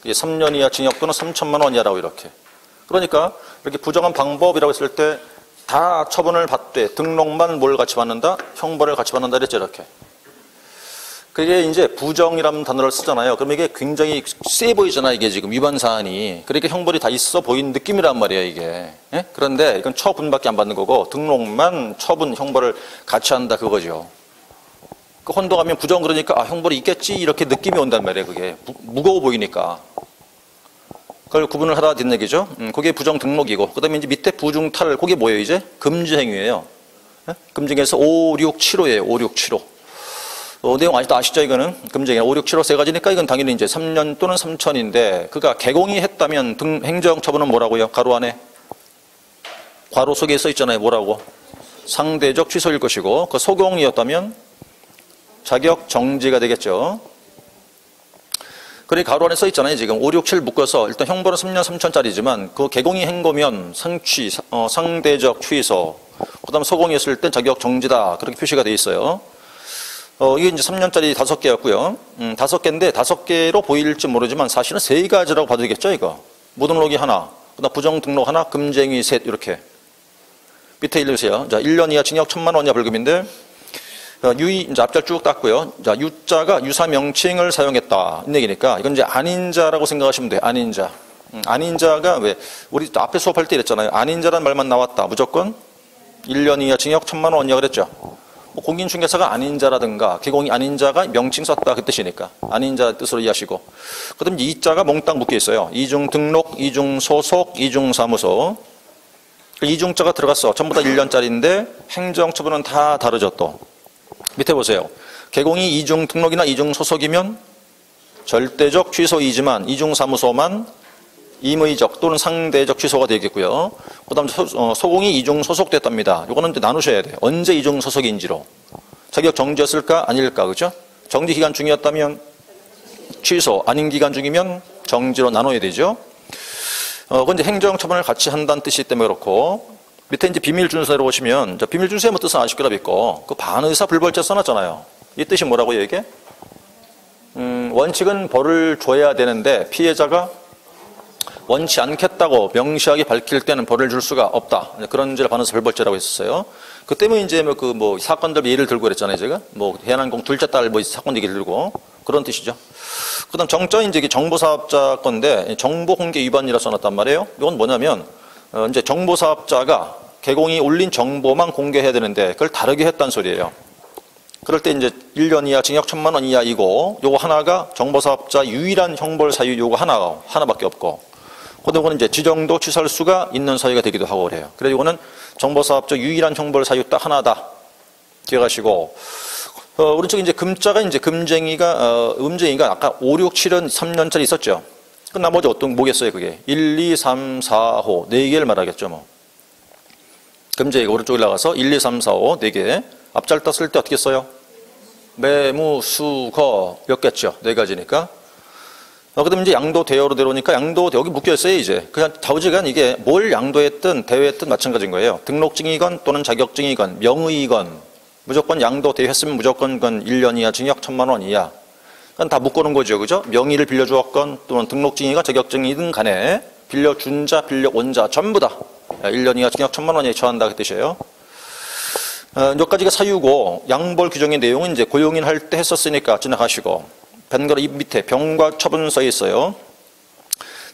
3년 이하 징역 또는 3천만 원 이하라고 이렇게. 그러니까 이렇게 부정한 방법이라고 했을 때 다 처분을 받되 등록만 뭘 같이 받는다? 형벌을 같이 받는다 그랬죠. 이렇게. 그게 이제 부정이라는 단어를 쓰잖아요. 그럼 이게 굉장히 세 보이잖아요. 이게 지금 위반 사안이. 그러니까 형벌이 다 있어 보이는 느낌이란 말이에요. 이게. 예? 그런데 이건 처분밖에 안 받는 거고 등록만 처분, 형벌을 같이 한다 그거죠. 그 혼동하면 부정 그러니까 아 형벌이 있겠지 이렇게 느낌이 온단 말이에요. 그게 무거워 보이니까. 그걸 구분을 하라 된 얘기죠. 그게 부정 등록이고 그 다음에 이제 밑에 부중탈 그게 뭐예요 이제? 금지 행위예요. 예? 금지행위에서 5, 6, 7호예요. 5, 6, 7호. 내용 아직도 아시죠 이거는? 금지행위 5, 6, 7호 세 가지니까 이건 당연히 이제 3년 또는 3천인데 그가 개공이 했다면 행정처분은 뭐라고요? 가로 안에 괄호 속에 써 있잖아요. 뭐라고? 상대적 취소일 것이고 그 소공이었다면 자격 정지가 되겠죠. 그리고 가로 안에 써 있잖아요. 지금 5, 6, 7 묶어서 일단 형벌은 3년 3천짜리지만 그 개공이 한 거면 상대적 취소 그 다음 소공이었을 땐 자격 정지다. 그렇게 표시가 돼 있어요. 이게 이제 3년짜리 5개였고요. 5개인데 5개로 보일지 모르지만 사실은 3가지라고 봐도 되겠죠, 이거. 무등록이 하나, 그다음 부정 등록 하나, 금지행위 셋, 이렇게. 밑에 읽으세요. 자, 1년 이하 징역 1,000만 원 이하 벌금인데, 이제 앞절 쭉 땄고요. 자, 유자가 유사 명칭을 사용했다. 이 얘기니까, 이건 이제 아닌자라고 생각하시면 돼요, 아닌자. 아닌자가 왜, 우리 앞에 수업할 때 이랬잖아요. 아닌자라는 말만 나왔다. 무조건 1년 이하 징역 1,000만 원 이하 그랬죠. 공인중개사가 아닌 자라든가 개공이 아닌 자가 명칭 썼다 그 뜻이니까 아닌 자 뜻으로 이해하시고 그 다음에 이자가 몽땅 묶여 있어요. 이중 등록, 이중 소속, 이중 사무소 이중자가 들어갔어. 전부 다 1년짜리인데 행정처분은 다 다르죠. 또 밑에 보세요. 개공이 이중 등록이나 이중 소속이면 절대적 취소이지만 이중 사무소만 임의적 또는 상대적 취소가 되겠고요. 그 다음 소공이 이중 소속됐답니다. 이거는 이제 나누셔야 돼요. 언제 이중 소속인지로. 자격 정지였을까? 아닐까? 그죠? 정지 기간 중이었다면 취소, 아닌 기간 중이면 정지로 나눠야 되죠. 그건 이제 행정처분을 같이 한다는 뜻이기 때문에 그렇고, 밑에 이제 비밀준수로 오시면, 비밀준수의 뭐 뜻은 아실 거라 믿고, 그 반의사 불벌죄 써놨잖아요. 이 뜻이 뭐라고요, 이게? 원칙은 벌을 줘야 되는데, 피해자가 원치 않겠다고 명시하게 밝힐 때는 벌을 줄 수가 없다. 그런 죄를 반의사 불벌죄라고 했었어요. 그 때문에 이제 뭐 사건들 예를 들고 그랬잖아요, 제가. 뭐, 해안항공 둘째 딸 뭐 사건 얘기를 들고, 그런 뜻이죠. 그 다음 정자는 이제 정보사업자 건데, 정보공개 위반이라 써놨단 말이에요. 이건 뭐냐면, 이제 정보사업자가 개공이 올린 정보만 공개해야 되는데, 그걸 다르게 했단 소리예요. 그럴 때 이제 1년 이하 징역 1,000만 원 이하이고, 요거 하나가 정보사업자 유일한 형벌 사유 요거 하나밖에 없고, 그거는 이제 지정도 취소할 수가 있는 사유가 되기도 하고 그래요. 그래서 이거는 정보사업자 유일한 형벌 사유 딱 하나다. 기억하시고, 오른쪽에 이제 금자가 이제 음쟁이가 아까 5, 6, 7은 3년짜리 있었죠. 그 나머지 뭐겠어요, 그게? 1, 2, 3, 4호, 4개를 말하겠죠, 뭐. 금쟁이가 오른쪽에 나가서 1, 2, 3, 4, 5, 4개. 앞잘따 쓸 때 어떻게 써요? 매무, 수, 거, 몇 개죠? 4가지니까. 그 다음에 이제 양도, 대여로 내려오니까 양도, 여기 묶여있어요, 이제. 그냥 좌우지간 이게 뭘 양도했든 대여했든 마찬가지인 거예요. 등록증이건 또는 자격증이건 명의건 무조건 양도, 대여했으면 무조건 그건 1년 이하 징역 1,000만 원 이하. 그건 다 묶어놓은 거죠, 그죠? 명의를 빌려주었건 또는 등록증이건 자격증이든 간에 빌려준 자, 빌려온 자 전부 다 1년 이하 징역 1,000만 원에 처한다 그 뜻이에요. 여기까지가 사유고 양벌 규정의 내용은 이제 고용인 할 때 했었으니까 지나가시고 벤거로 이 밑에 병과 처분서에 있어요.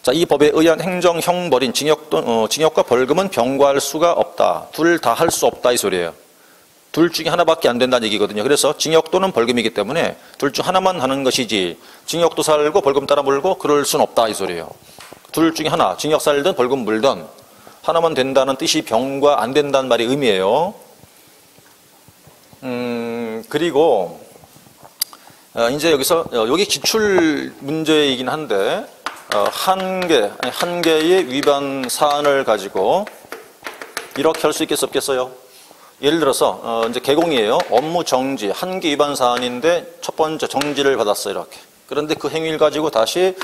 자, 이 법에 의한 행정 형벌인 징역과 벌금은 병과할 수가 없다. 둘 다 할 수 없다 이 소리예요. 둘 중에 하나밖에 안 된다는 얘기거든요. 그래서 징역 또는 벌금이기 때문에 둘 중 하나만 하는 것이지 징역도 살고 벌금 따라 물고 그럴 순 없다 이 소리예요. 둘 중에 하나, 징역 살든 벌금 물든 하나만 된다는 뜻이 병과 안 된다는 말의 의미예요. 그리고 이제 여기서 여기 기출 문제이긴 한데 한 개의 위반 사안을 가지고 이렇게 할 수 있겠어 없겠어요? 예를 들어서 이제 개공이에요. 업무 정지 한 개 위반 사안인데 첫 번째 정지를 받았어요. 이렇게. 그런데 그 행위를 가지고 다시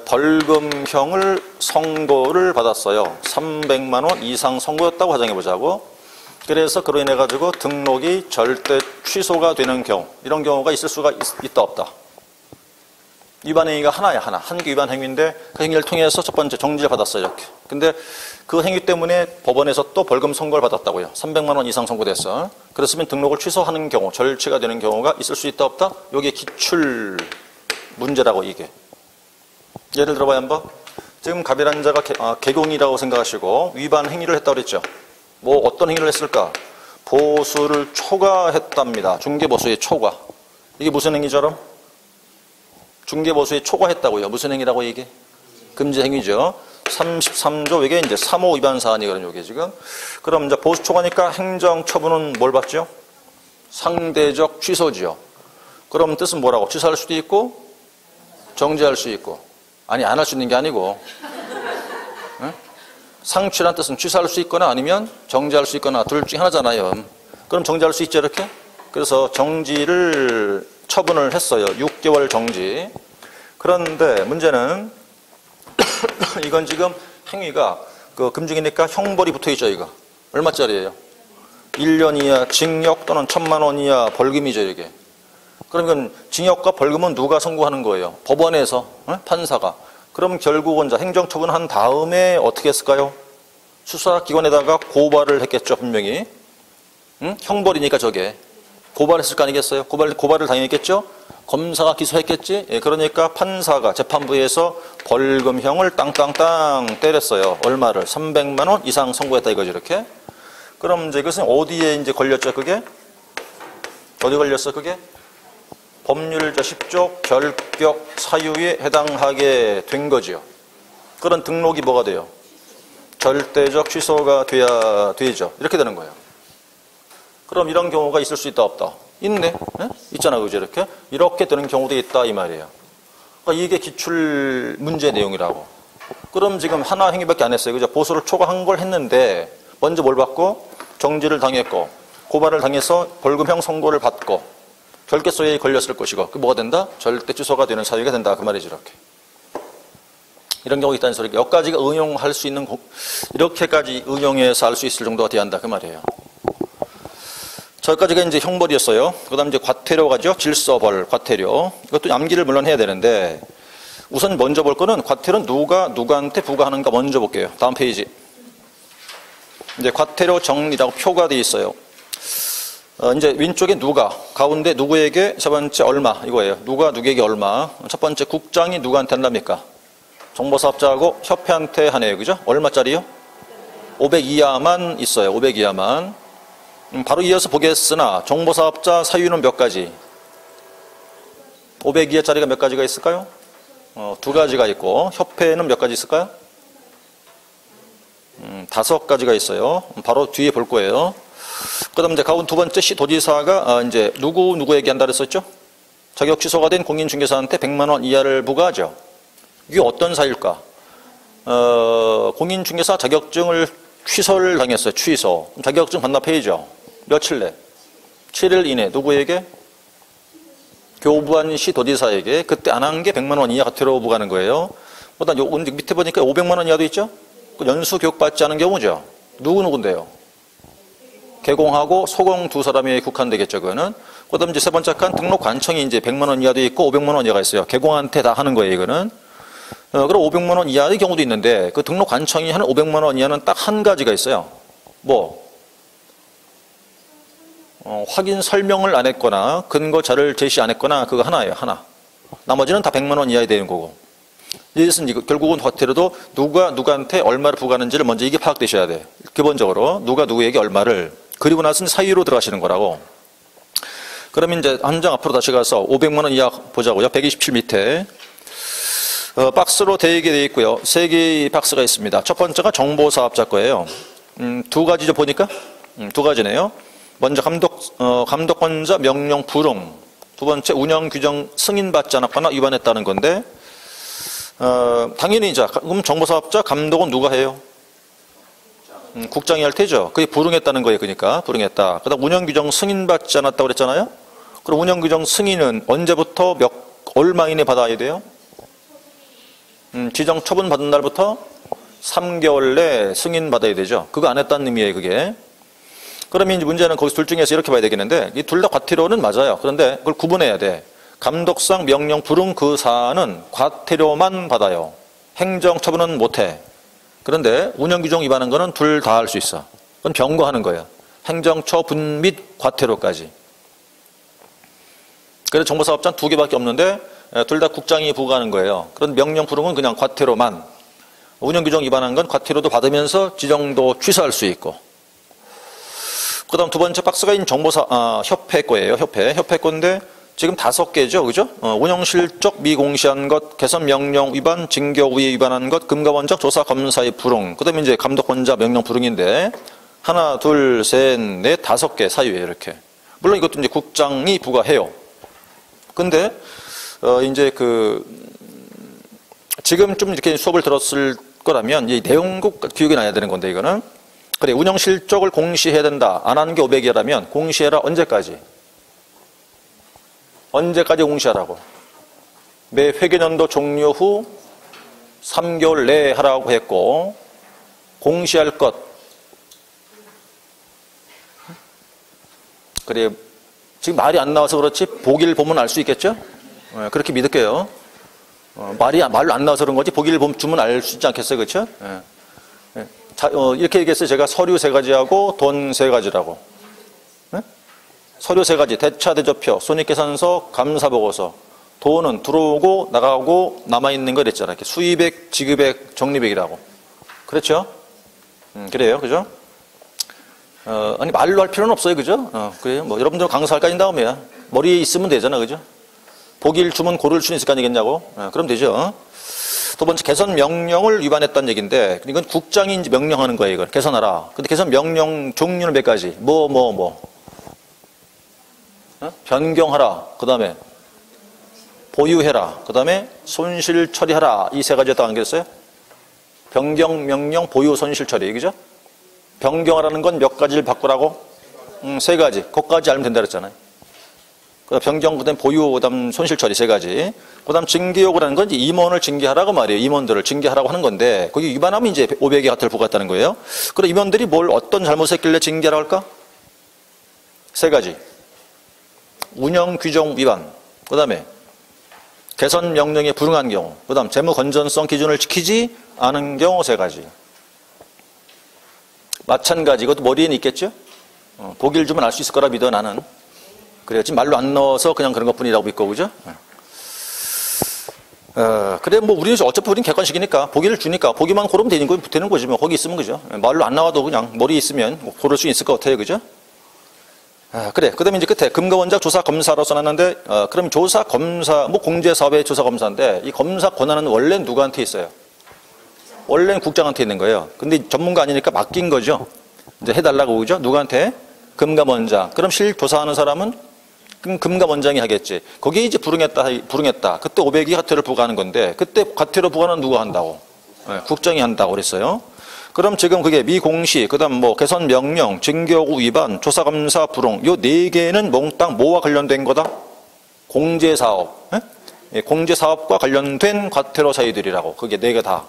벌금형을 선고를 받았어요. 300만 원 이상 선고였다고 가정해 보자고. 그래서 그로 인해 가지고 등록이 절대 취소가 되는 경우, 이런 경우가 있을 수가 있다 없다. 위반 행위가 하나야, 하나. 한 개 위반 행위인데 그 행위를 통해서 첫 번째 정지를 받았어요, 이렇게. 근데 그 행위 때문에 법원에서 또 벌금 선고를 받았다고요. 300만 원 이상 선고됐어. 그랬으면 등록을 취소하는 경우, 절취가 되는 경우가 있을 수 있다 없다? 이게 기출 문제라고 이게. 예를 들어봐요 한번. 지금 갑이라는 자가 개공이라고 생각하시고 위반 행위를 했다고 그랬죠. 뭐 어떤 행위를 했을까? 보수를 초과했답니다. 중개보수의 초과. 이게 무슨 행위처럼? 중개보수의 초과했다고요. 무슨 행위라고 이게? 금지 행위죠. 33조 이게 이제 3호 위반 사안이거든요. 이게 지금. 그럼 이제 보수 초과니까 행정 처분은 뭘 받죠? 상대적 취소지요. 그럼 뜻은 뭐라고? 취소할 수도 있고 정지할 수 있고. 아니 안 할 수 있는 게 아니고. 응? 상취란 뜻은 취소할 수 있거나 아니면 정지할 수 있거나 둘 중에 하나잖아요. 그럼 정지할 수 있죠, 이렇게? 그래서 정지를 처분을 했어요. 6개월 정지. 그런데 문제는 이건 지금 행위가 그 금중이니까 형벌이 붙어 있죠, 이거. 얼마짜리예요? 1년 이하 징역 또는 1,000만 원 이하 벌금이죠, 이게. 그러면 징역과 벌금은 누가 선고하는 거예요? 법원에서, 판사가. 그럼 결국은 행정처분한 다음에 어떻게 했을까요? 수사기관에다가 고발을 했겠죠, 분명히. 응? 형벌이니까 저게. 고발했을 거 아니겠어요? 고발을 당했겠죠? 검사가 기소했겠지? 예, 그러니까 판사가 재판부에서 벌금형을 땅땅땅 때렸어요. 얼마를? 300만 원 이상 선고했다 이거죠, 이렇게. 그럼 이제 이것은 어디에 이제 걸렸죠, 그게? 어디 걸렸어, 그게? 법률 제10조 결격 사유에 해당하게 된 거죠. 그런 등록이 뭐가 돼요? 절대적 취소가 돼야 되죠. 이렇게 되는 거예요. 그럼 이런 경우가 있을 수 있다 없다? 있네. 네? 있잖아, 그죠? 이렇게 되는 경우도 있다 이 말이에요. 그러니까 이게 기출 문제 내용이라고. 그럼 지금 하나 행위밖에 안 했어요. 그죠? 보수를 초과한 걸 했는데 먼저 뭘 받고 정지를 당했고 고발을 당해서 벌금형 선고를 받고 결계소에 걸렸을 것이고 그 뭐가 된다? 절대 취소가 되는 사유가 된다 그 말이지. 이렇게 이런 경우가 있다는 소리. 여기까지가 응용할 수 있는 이렇게까지 응용해서 알 수 있을 정도가 돼야 한다 그 말이에요. 저기까지가 이제 형벌이었어요. 그 다음 이제 과태료가죠. 질서벌, 과태료. 이것도 암기를 물론 해야 되는데 우선 먼저 볼 거는 과태료는 누가 누구한테 부과하는가 먼저 볼게요. 다음 페이지. 이제 과태료 정리라고 표가 되어 있어요. 이제 왼쪽에 누가, 가운데 누구에게, 세 번째 얼마 이거예요. 누가 누구에게 얼마. 첫 번째 국장이 누구한테 한답니까? 정보사업자하고 협회한테 하네요. 그죠? 얼마짜리요? 500 이하만 있어요. 500 이하만. 바로 이어서 보겠으나 정보사업자 사유는 몇 가지? 500 이하짜리가 몇 가지가 있을까요? 두 가지가 있고 협회는 몇 가지 있을까요? 5가지가 있어요. 바로 뒤에 볼 거예요. 그 다음 이제 가운 두 번째 시도지사가 이제 누구에게 한다 그랬었죠? 자격 취소가 된 공인중개사한테 100만 원 이하를 부과하죠. 이게 어떤 사유일까? 공인중개사 자격증을 취소를 당했어요. 취소. 자격증 반납해야죠. 며칠 내? 7일 이내. 누구에게? 교부한 시도지사에게. 그때 안 한 게 100만 원 이하 과태료 부과하는 거예요. 그다음 요 밑에 보니까 500만 원 이하도 있죠? 연수 교육받지 않은 경우죠. 누군데요? 개공하고 소공 두 사람이 국한되겠죠, 그거는. 그 다음 이제 세 번째 칸 등록 관청이 이제 100만 원 이하도 있고 500만 원 이하가 있어요. 개공한테 다 하는 거예요, 이거는. 그럼 500만 원 이하의 경우도 있는데 그 등록 관청이 하는 500만 원 이하는 딱 한 가지가 있어요. 뭐? 확인 설명을 안 했거나 근거 자료를 제시 안 했거나 그거 하나예요, 하나. 나머지는 다 100만 원 이하에 되는 거고. 이것은 결국은 과태료도 누가 누구한테 얼마를 부과하는지를 먼저 이게 파악되셔야 돼. 기본적으로 누가 누구에게 얼마를. 그리고 나서 사유로 들어가시는 거라고. 그러면 이제 한 장 앞으로 다시 가서 500만 원 이하 보자고요. 127 밑에. 박스로 되게 되어 있고요. 3개의 박스가 있습니다. 첫 번째가 정보사업자 거예요. 두 가지죠, 보니까? 두 가지네요. 먼저 감독권자 명령 불응. 두 번째 운영규정 승인받지 않았거나 위반했다는 건데 당연히 그럼 정보사업자 감독은 누가 해요? 국장이 할 테죠. 그게 불응했다는 거예요. 그러니까 불응했다. 그다음 운영규정 승인받지 않았다고 그랬잖아요. 그럼 운영규정 승인은 언제부터 얼마 이내 받아야 돼요? 지정 처분 받은 날부터 3개월 내 승인 받아야 되죠. 그거 안 했다는 의미예요. 그게. 그러면 이제 문제는 거기서 둘 중에서 이렇게 봐야 되겠는데 이 둘 다 과태료는 맞아요. 그런데 그걸 구분해야 돼. 감독상 명령 불응 그 사안은 과태료만 받아요. 행정처분은 못해. 그런데 운영규정 위반한 거는 둘 다 할 수 있어. 그건 병거하는 거예요. 행정처분 및 과태료까지. 그래서 정보사업자는 2개밖에 없는데 둘 다 국장이 부과하는 거예요. 그런 명령 불응은 그냥 과태료만. 운영규정 위반한 건 과태료도 받으면서 지정도 취소할 수 있고. 그 다음 두 번째 박스가 있는 협회 거예요. 협회 건데 지금 5개죠. 그죠? 운영실적 미공시한 것, 개선명령 위반, 징계우회 위반한 것, 금감원적 조사 검사의 불응. 그 다음에 이제 감독권자 명령 불응인데 하나, 둘, 셋, 넷, 5개 사유예요. 이렇게. 물론 이것도 이제 국장이 부과해요. 근데 이제 지금 좀 이렇게 수업을 들었을 거라면 이 내용국 기억이 나야 되는 건데 이거는. 그래, 운영 실적을 공시해야 된다. 안 하는 게 500이라면 공시해라. 언제까지? 언제까지 공시하라고? 매 회계년도 종료 후 3개월 내에 하라고 했고 공시할 것. 그래, 지금 말이 안 나와서 그렇지 보기를 보면 알 수 있겠죠? 그렇게 믿을게요. 말로 안 나와서 그런 거지 보기를 주면 알 수 있지 않겠어요? 그렇죠? 이렇게 얘기했어요. 제가 서류 3가지하고 돈 3가지라고. 네? 서류 3가지. 대차, 대조표, 손익계산서, 감사보고서. 돈은 들어오고 나가고 남아있는 거 그랬잖아요. 이렇게 수입액, 지급액, 적립액이라고. 그렇죠? 그래요. 그죠? 아니, 말로 할 필요는 없어요. 그죠? 그래요. 뭐, 여러분들 강사할까지 다음에야. 머리에 있으면 되잖아. 그죠? 보기를 주면 고를 수는 있을 거 아니겠냐고. 그럼 되죠. 두 번째, 개선 명령을 위반했다는 얘기인데, 이건 국장이 이제 명령하는 거예요, 이걸. 개선하라. 근데 개선 명령 종류는 몇 가지? 변경하라. 그 다음에 보유해라. 그 다음에 손실 처리하라. 이 3가지였다고 안 그랬어요? 변경, 명령, 보유, 손실 처리. 그죠? 변경하라는 건 몇 가지를 바꾸라고? 3가지. 그것까지 알면 된다 그랬잖아요. 변경, 그다음 보유, 그다음 손실 처리 세 가지. 그다음 징계 요구라는 건 이제 임원을 징계하라고 말이에요. 임원들을 징계하라고 하는 건데 거기 위반하면 이제 500의 과태료를 부과했다는 거예요. 그럼 임원들이 어떤 잘못했길래 징계하라고 할까? 세 가지. 운영 규정 위반. 그다음에 개선 명령에 불응한 경우. 그다음 재무 건전성 기준을 지키지 않은 경우 세 가지. 마찬가지. 이것도 머리에는 있겠죠? 보기를 주면 알 수 있을 거라 믿어 나는. 그래요. 지금 말로 안 넣어서 그냥 그런 것뿐이라고 믿고 그죠? 그래 뭐 우리는 어차피 우리는 객관식이니까 보기를 주니까 보기만 고르면 되는 거지 뭐 거기 있으면 그죠? 말로 안 나와도 그냥 머리에 있으면 고를 수 있을 것 같아요. 그죠? 그래. 그 다음에 이제 끝에 금감원장 조사 검사로 써놨는데, 그럼 조사 검사, 뭐 공제사업의 조사 검사인데, 이 검사 권한은 원래는 누구한테 있어요? 원래는 국장한테 있는 거예요. 근데 전문가 아니니까 맡긴 거죠. 이제 해달라고 그죠? 누구한테? 금감원장. 그럼 실조사하는 사람은 금감원장이 하겠지. 거기에 이제 불응했다. 그때 500이 과태료를 부과하는 건데, 그때 과태료 부과는 누가 한다고? 국장이 한다고 그랬어요. 그럼 지금 그게 미공시, 그 다음 뭐 개선 명령, 징계요구 위반, 조사검사 불응, 요 네 개는 몽땅 뭐와 관련된 거다? 공제사업. 공제사업과 관련된 과태료 사유들이라고. 그게 네 개 다.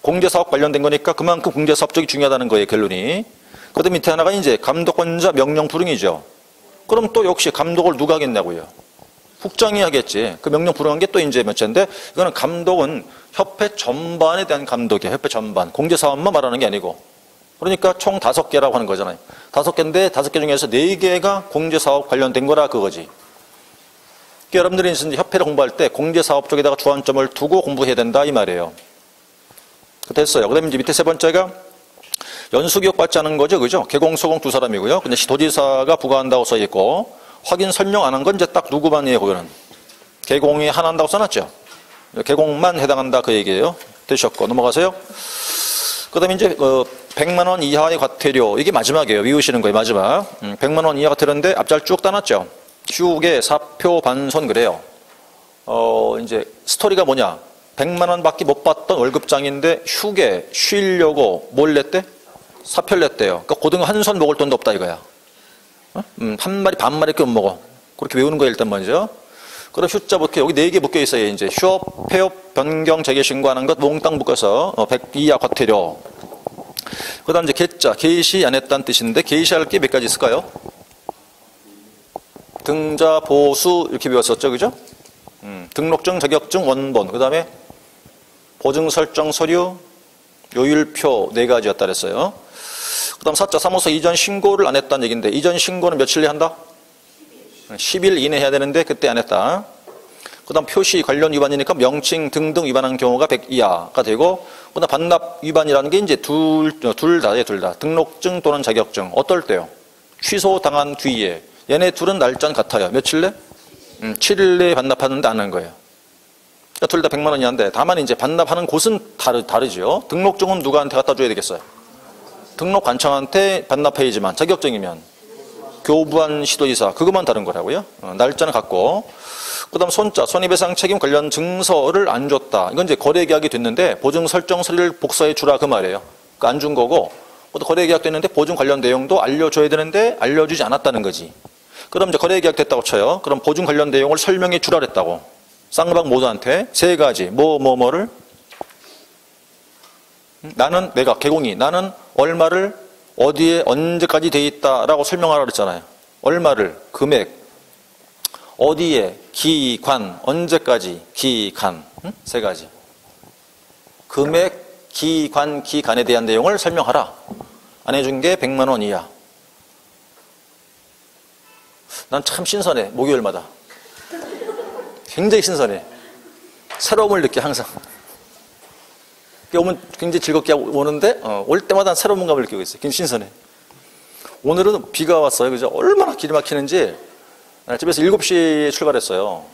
공제사업 관련된 거니까 그만큼 공제사업 쪽이 중요하다는 거예요, 결론이. 그 다음 밑에 하나가 이제 감독권자 명령 불응이죠. 그럼 또 역시 감독을 누가 하겠냐고요? 국장이 하겠지. 그 명령 불응한 게 또 이제 몇째인데, 이거는 감독은 협회 전반에 대한 감독이에요. 협회 전반. 공제사업만 말하는 게 아니고. 그러니까 총 5개라고 하는 거잖아요. 5개인데 5개 중에서 4개가 공제사업 관련된 거라 그거지. 그러니까 여러분들이 이제 협회를 공부할 때 공제사업 쪽에다가 주안점을 두고 공부해야 된다 이 말이에요. 됐어요. 그 다음에 이제 밑에 세 번째가 연수교육 받지 않은 거죠. 그죠? 개공, 소공 두 사람이고요. 근데 도지사가 부과한다고 써있고, 확인 설명 안 한 건 이제 딱 누구만이에요, 그거는. 개공이 하나 한다고 써놨죠. 개공만 해당한다 그 얘기예요. 되셨고 넘어가세요. 그 다음에 이제 100만 원 이하의 과태료, 이게 마지막이에요. 외우시는 거예요, 마지막. 100만 원 이하 과태료인데 앞잘 쭉 따놨죠. 휴게, 사표, 반손 그래요. 이제 스토리가 뭐냐? 100만 원밖에 못 받던 월급장인데 휴게, 쉬려고 뭘 냈대? 사표를 냈대요. 그러니까 고등어 한 손 먹을 돈도 없다 이거야. 한 마리 반마리밖에 못 먹어. 그렇게 외우는 거예요, 일단 먼저. 그럼 휴자 붙여 여기 4개 묶여 있어요. 이제 휴업, 폐업, 변경, 재개 신고하는 것 몽땅 묶어서 100 이하 과태료. 그다음 이제 개자, 개시 안 했다는 뜻인데 개시할 게 몇 가지 있을까요? 등자, 보수 이렇게 배웠었죠, 그죠? 등록증, 자격증, 원본. 그다음에 보증 설정 서류, 요율표 4가지였다 그랬어요. 그다음 사자, 사무소 이전 신고를 안 했다는 얘기인데 이전 신고는 며칠 내에 한다? 10일 이내 해야 되는데 그때 안 했다. 그 다음 표시 관련 위반이니까 명칭 등등 위반한 경우가 100 이하가 되고, 그 다음 반납 위반이라는 게 이제 둘 다예요, 둘 다. 등록증 또는 자격증. 어떨 때요? 취소당한 뒤에. 얘네 둘은 날짜는 같아요. 며칠 내? 7일 내에 반납하는데 안 한 거예요. 그러니까 둘 다 100만 원이 한데, 다만 이제 반납하는 곳은 다르죠. 등록증은 누구한테 갖다 줘야 되겠어요? 등록관청한테 반납해야지만, 자격증이면 교부한 시도지사, 그것만 다른 거라고요. 날짜는 같고. 그 다음 손자, 손해배상 책임 관련 증서를 안 줬다. 이건 이제 거래계약이 됐는데 보증 설정 서류를 복사해 주라 그 말이에요. 그러니까 안 준 거고, 또 거래계약 됐는데 보증 관련 내용도 알려줘야 되는데 알려주지 않았다는 거지. 그럼 이제 거래계약 됐다고 쳐요. 그럼 보증 관련 내용을 설명해 주라 그랬다고. 쌍방 모두한테 3가지. 뭐를? 나는, 내가, 개공이, 나는 얼마를 어디에 언제까지 돼 있다라고 설명하라고 그랬잖아요. 얼마를, 금액, 어디에, 기관, 언제까지, 기간. 3가지. 금액, 기간에 대한 내용을 설명하라. 안 해준 게 100만 원 이하. 난 참 신선해, 목요일마다. 굉장히 신선해. 새로움을 느껴, 항상. 오면 굉장히 즐겁게 오는데, 올 때마다 새로운 감을 느끼고 있어요. 굉장히 신선해. 오늘은 비가 왔어요. 그죠? 얼마나 길이 막히는지. 집에서 7시에 출발했어요.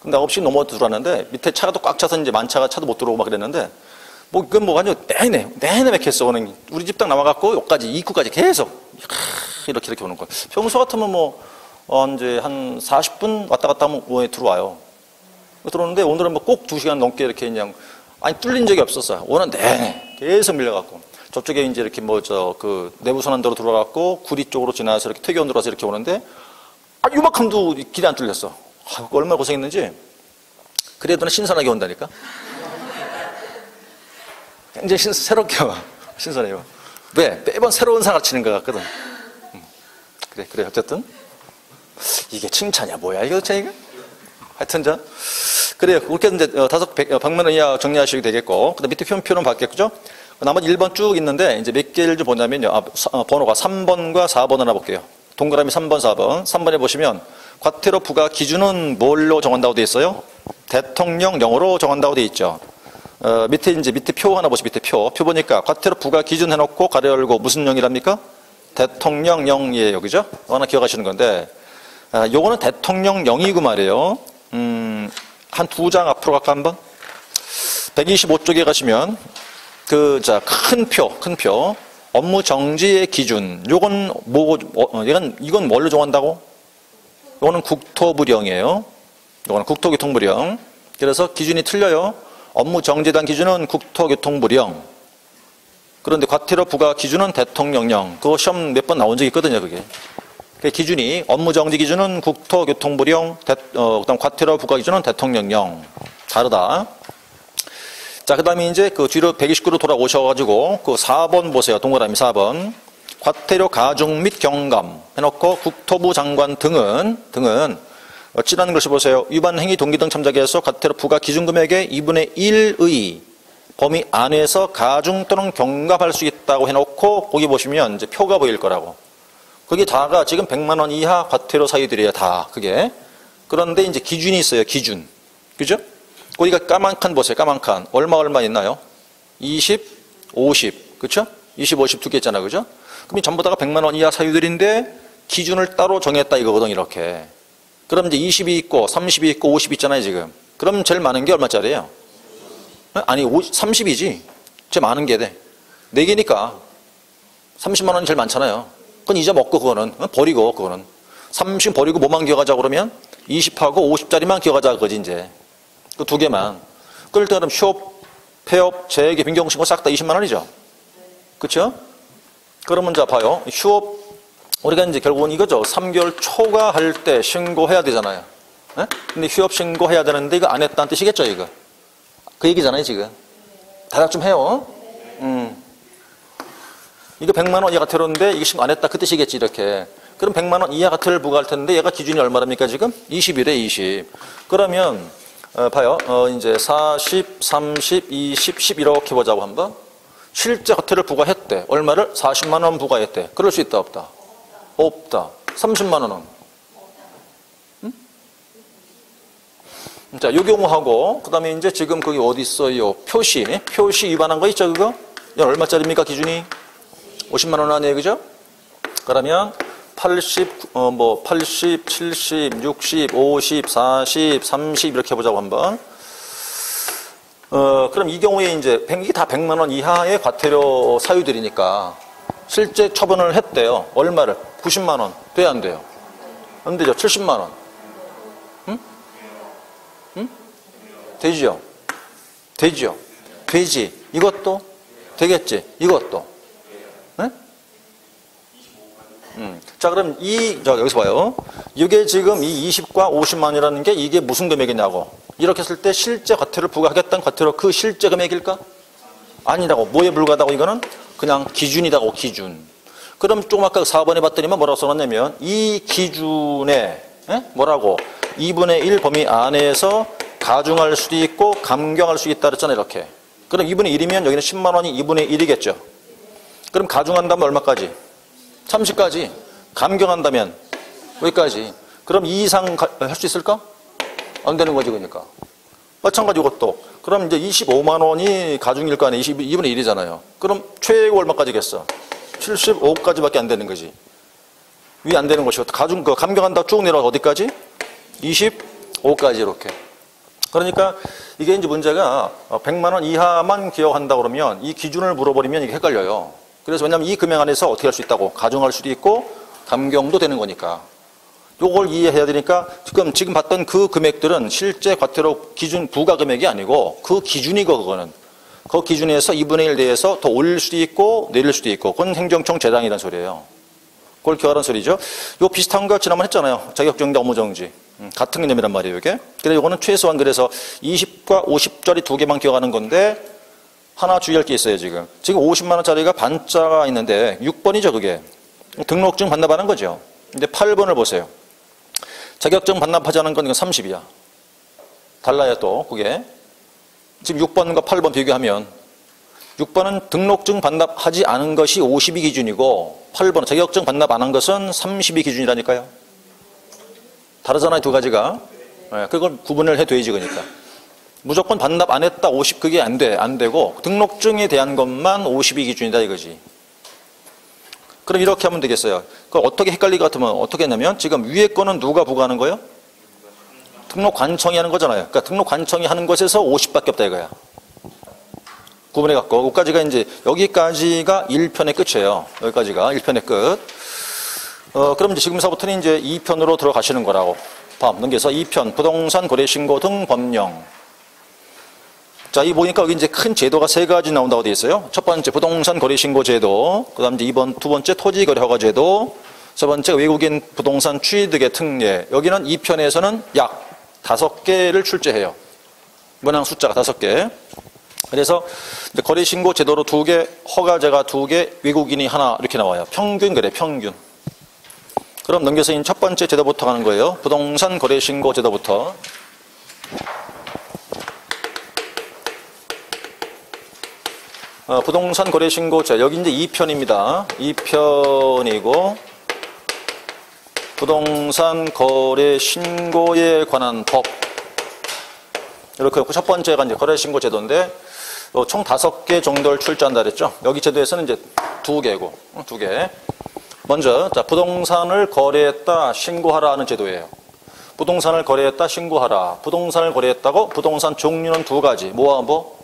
근데 9시 넘어 들어왔는데, 밑에 차가 또 꽉 차서 이제 만차가 차도 못 들어오고 막 그랬는데, 그건 뭐, 아주 내내 막혔어. 오늘 우리 집 딱 나와갖고, 여기까지, 입구까지 계속, 이렇게 오는 거예요. 평소 같으면 이제 한 40분 왔다 갔다 하면 들어와요. 들어오는데, 오늘은 꼭 2시간 넘게 이렇게 그냥, 뚫린 적이 없었어요. 오늘 내내 계속 밀려갖고. 저쪽에 이제 이렇게 내부 선안도로 들어와갖고, 구리 쪽으로 지나서 이렇게 퇴교원 들어와서 이렇게 오는데, 요만큼도 길이 안 뚫렸어. 얼마나 고생했는지. 그래도 신선하게 온다니까. 이제 새롭게 와. 신선해요. 왜? 매번 새로운 사과 치는 것 같거든. 그래. 어쨌든. 이게 칭찬이야, 뭐야, 이거, 이거? 하여튼, 그래요. 그렇게 이제 100만 원 이하 정리하시게 되겠고. 그 다음 밑에 표는 받겠죠? 나머지 1번 쭉 있는데, 이제 몇 개를 좀 보냐면요. 번호가 3번과 4번 하나 볼게요. 동그라미 3번, 4번. 3번에 보시면, 과태료 부과 기준은 뭘로 정한다고 되어 있어요? 대통령령으로 정한다고 되어 있죠. 밑에 표 하나 보시죠. 밑에 표 보니까 과태료 부과 기준 해놓고 가로 열고 무슨 영이랍니까? 대통령령이에요. 그죠? 하나 기억하시는 건데, 요거는 대통령령이고 말이에요. 한 두 장 앞으로 갈까 한번? 125쪽에 가시면, 큰 표. 업무 정지의 기준. 요건 이건 뭘로 정한다고? 요거는 국토부령이에요. 요거는 국토교통부령. 그래서 기준이 틀려요. 업무 정지에 대한 기준은 국토교통부령. 그런데 과태료 부과 기준은 대통령령. 그거 시험 몇 번 나온 적이 있거든요, 그게. 그 기준이, 업무 정지 기준은 국토교통부령, 그다음 과태료 부과 기준은 대통령령. 다르다. 자, 그 다음에 이제 그 뒤로 129로 돌아오셔가지고 그 4번 보세요. 동그라미 4번. 과태료 가중 및 경감 해놓고 국토부 장관 등은 찌라는 것을 보세요. 위반 행위 동기 등 참작해서 과태료 부과 기준 금액의 2분의 1의 범위 안에서 가중 또는 경감할 수 있다고 해놓고 거기 보시면 이제 표가 보일 거라고. 그게 다가 지금 100만 원 이하 과태료 사유들이에요. 다 그게. 그런데 이제 기준이 있어요. 기준. 그죠? 거기가 까만 칸 보세요. 까만 칸. 얼마 있나요? 20, 50. 그렇죠? 20, 50 두 개 있잖아. 그죠? 그럼 전부 다가 100만 원 이하 사유들인데 기준을 따로 정했다 이거거든. 이렇게. 그럼 이제 20이 있고 30이 있고 50이 있잖아요. 지금. 그럼 제일 많은 게 얼마짜리예요? 아니 30이지. 제일 많은 게 돼. 4개니까 30만 원이 제일 많잖아요. 그건 잊어먹고 그거는 버리고 그거는 30 버리고 뭐만 기억하자 그러면 20하고 50짜리만 기억하자 그거지 이제. 그 두 개만. 그럴 때 그럼 휴업, 폐업, 재계, 변경신고 싹 다 20만 원이죠. 그렇죠? 그러면 자 봐요. 휴업 우리가 이제 결국은 이거죠. 3개월 초과할 때 신고해야 되잖아요. 네? 근데 휴업 신고해야 되는데 이거 안 했다는 뜻이겠죠, 이거. 그 얘기잖아요, 지금. 대답 좀 해요. 이거 100만 원 이하 과태료인데 이게 신고 안 했다 그 뜻이겠지, 이렇게. 그럼 100만 원 이하 과태료를 부과할 텐데 얘가 기준이 얼마랍니까, 지금? 20이래, 20. 그러면 봐요. 이제 40, 30, 20, 10 이렇게 보자고 한번. 실제 과태료를 부과했대. 얼마를? 40만 원 부과했대. 그럴 수 있다, 없다? 없다. 30만 원은? 응? 자, 요 경우하고 그 다음에 이제 지금 거기 어디 있어요? 표시 위반한 거 있죠, 그거? 이건 얼마짜리입니까, 기준이? 50만 원 아니에요, 그죠? 그러면 80, 80, 70, 60, 50, 40, 30 이렇게 해보자고 한번. 그럼 이 경우에 이제 이게 다 100만 원 이하의 과태료 사유들이니까 실제 처분을 했대요. 얼마를? 90만 원. 돼야 안 돼요? 안 되죠. 70만 원. 응? 응? 되지요? 되지요? 되지. 이것도? 되겠지? 이것도? 네? 자, 그럼 여기서 봐요. 이게 지금 이 20과 50만이라는 게 이게 무슨 금액이냐고. 이렇게 했을 때 실제 과태료를 부과하겠다는 과태료 그 실제 금액일까? 아니라고. 뭐에 불과하다고 이거는? 그냥 기준이다고, 기준. 그럼 조금 아까 4번에 봤더니만 뭐라고 써놨냐면 이 기준에 뭐라고? 2분의 1 범위 안에서 가중할 수도 있고 감경할 수 있다 그랬잖아요, 이렇게. 그럼 2분의 1이면 여기는 10만 원이 2분의 1이겠죠. 그럼 가중한다면 얼마까지? 30까지. 감경한다면 여기까지. 그럼 2 이상 할 수 있을까? 안 되는 거지, 그러니까. 마찬가지 이것도. 그럼 이제 25만 원이 가중일 거 아니에요. 2분의 1이잖아요. 그럼 최고 얼마까지겠어? 75까지밖에 안 되는 거지. 위 안 되는 것이고. 감경한다 쭉 내려와서 어디까지? 25까지 이렇게. 그러니까 이게 이제 문제가 100만 원 이하만 기억한다 그러면 이 기준을 물어버리면 이게 헷갈려요. 그래서 왜냐하면 이 금액 안에서 어떻게 할 수 있다고. 가중할 수도 있고 감경도 되는 거니까. 요걸 이해해야 되니까 지금 봤던 그 금액들은 실제 과태료 기준 부과 금액이 아니고 그 기준이고 그거는. 그 기준에서 2분의 1 내에서 더 올릴 수도 있고 내릴 수도 있고 그건 행정청 재량이라는 소리예요. 그걸 기하라는 소리죠. 요 비슷한 거 지난번 했잖아요. 자격정지, 업무정지. 같은 개념이란 말이에요, 이게. 그래서 요거는 최소한 그래서 20과 50짜리 두 개만 기억하는 건데 하나 주의할 게 있어요, 지금. 지금 50만 원짜리가 반자가 있는데 6번이죠, 그게. 등록증 반납하는 거죠. 근데 8번을 보세요. 자격증 반납하자는 건 이건 30이야. 달라요, 또, 그게. 지금 6번과 8번 비교하면 6번은 등록증 반납하지 않은 것이 50이 기준이고 8번은 자격증 반납 안 한 것은 30이 기준이라니까요. 다르잖아요, 두 가지가. 네, 그걸 구분을 해둬야지, 그러니까. 무조건 반납 안 했다 50 그게 안 되고 등록증에 대한 것만 50이 기준이다 이거지. 그럼 이렇게 하면 되겠어요. 그걸 어떻게 헷갈릴 것 같으면 어떻게 했냐면 지금 위에 거는 누가 부과하는 거예요? 등록관청이 하는 거잖아요. 그러니까 등록관청이 하는 것에서 50밖에 없다 이거야. 구분해 갖고 여기까지가 이제 여기까지가 1편의 끝이에요. 여기까지가 1편의 끝. 그럼 이제 지금서부터는 이제 2편으로 들어가시는 거라고. 다음 넘겨서 2편 부동산 거래 신고 등 법령. 자, 이 보니까 여기 이제 큰 제도가 세 가지 나온다고 되어 있어요. 첫 번째 부동산 거래 신고 제도, 그다음 이제 두 번째 토지 거래 허가 제도, 세 번째 외국인 부동산 취득의 특례. 여기는 2편에서는 약 5개를 출제해요. 문항 숫자가 5개. 그래서 이제 거래 신고 제도로 2개, 허가제가 2개, 외국인이 하나 이렇게 나와요. 평균 그래, 평균. 그럼 넘겨서 이 첫 번째 제도부터 가는 거예요. 부동산 거래 신고 제도부터. 부동산 거래 신고제 여기 이제 2편입니다. 2편이고 부동산 거래 신고에 관한 법 이렇게 했고 첫 번째가 이제 거래 신고 제도인데 총 5개 정도를 출제한다 그랬죠. 여기 제도에서는 이제 2개고 2개. 먼저 자 부동산을 거래했다 신고하라 는 제도예요. 부동산을 거래했다 신고하라. 부동산을 거래했다고 부동산 종류는 2가지. 뭐와 뭐?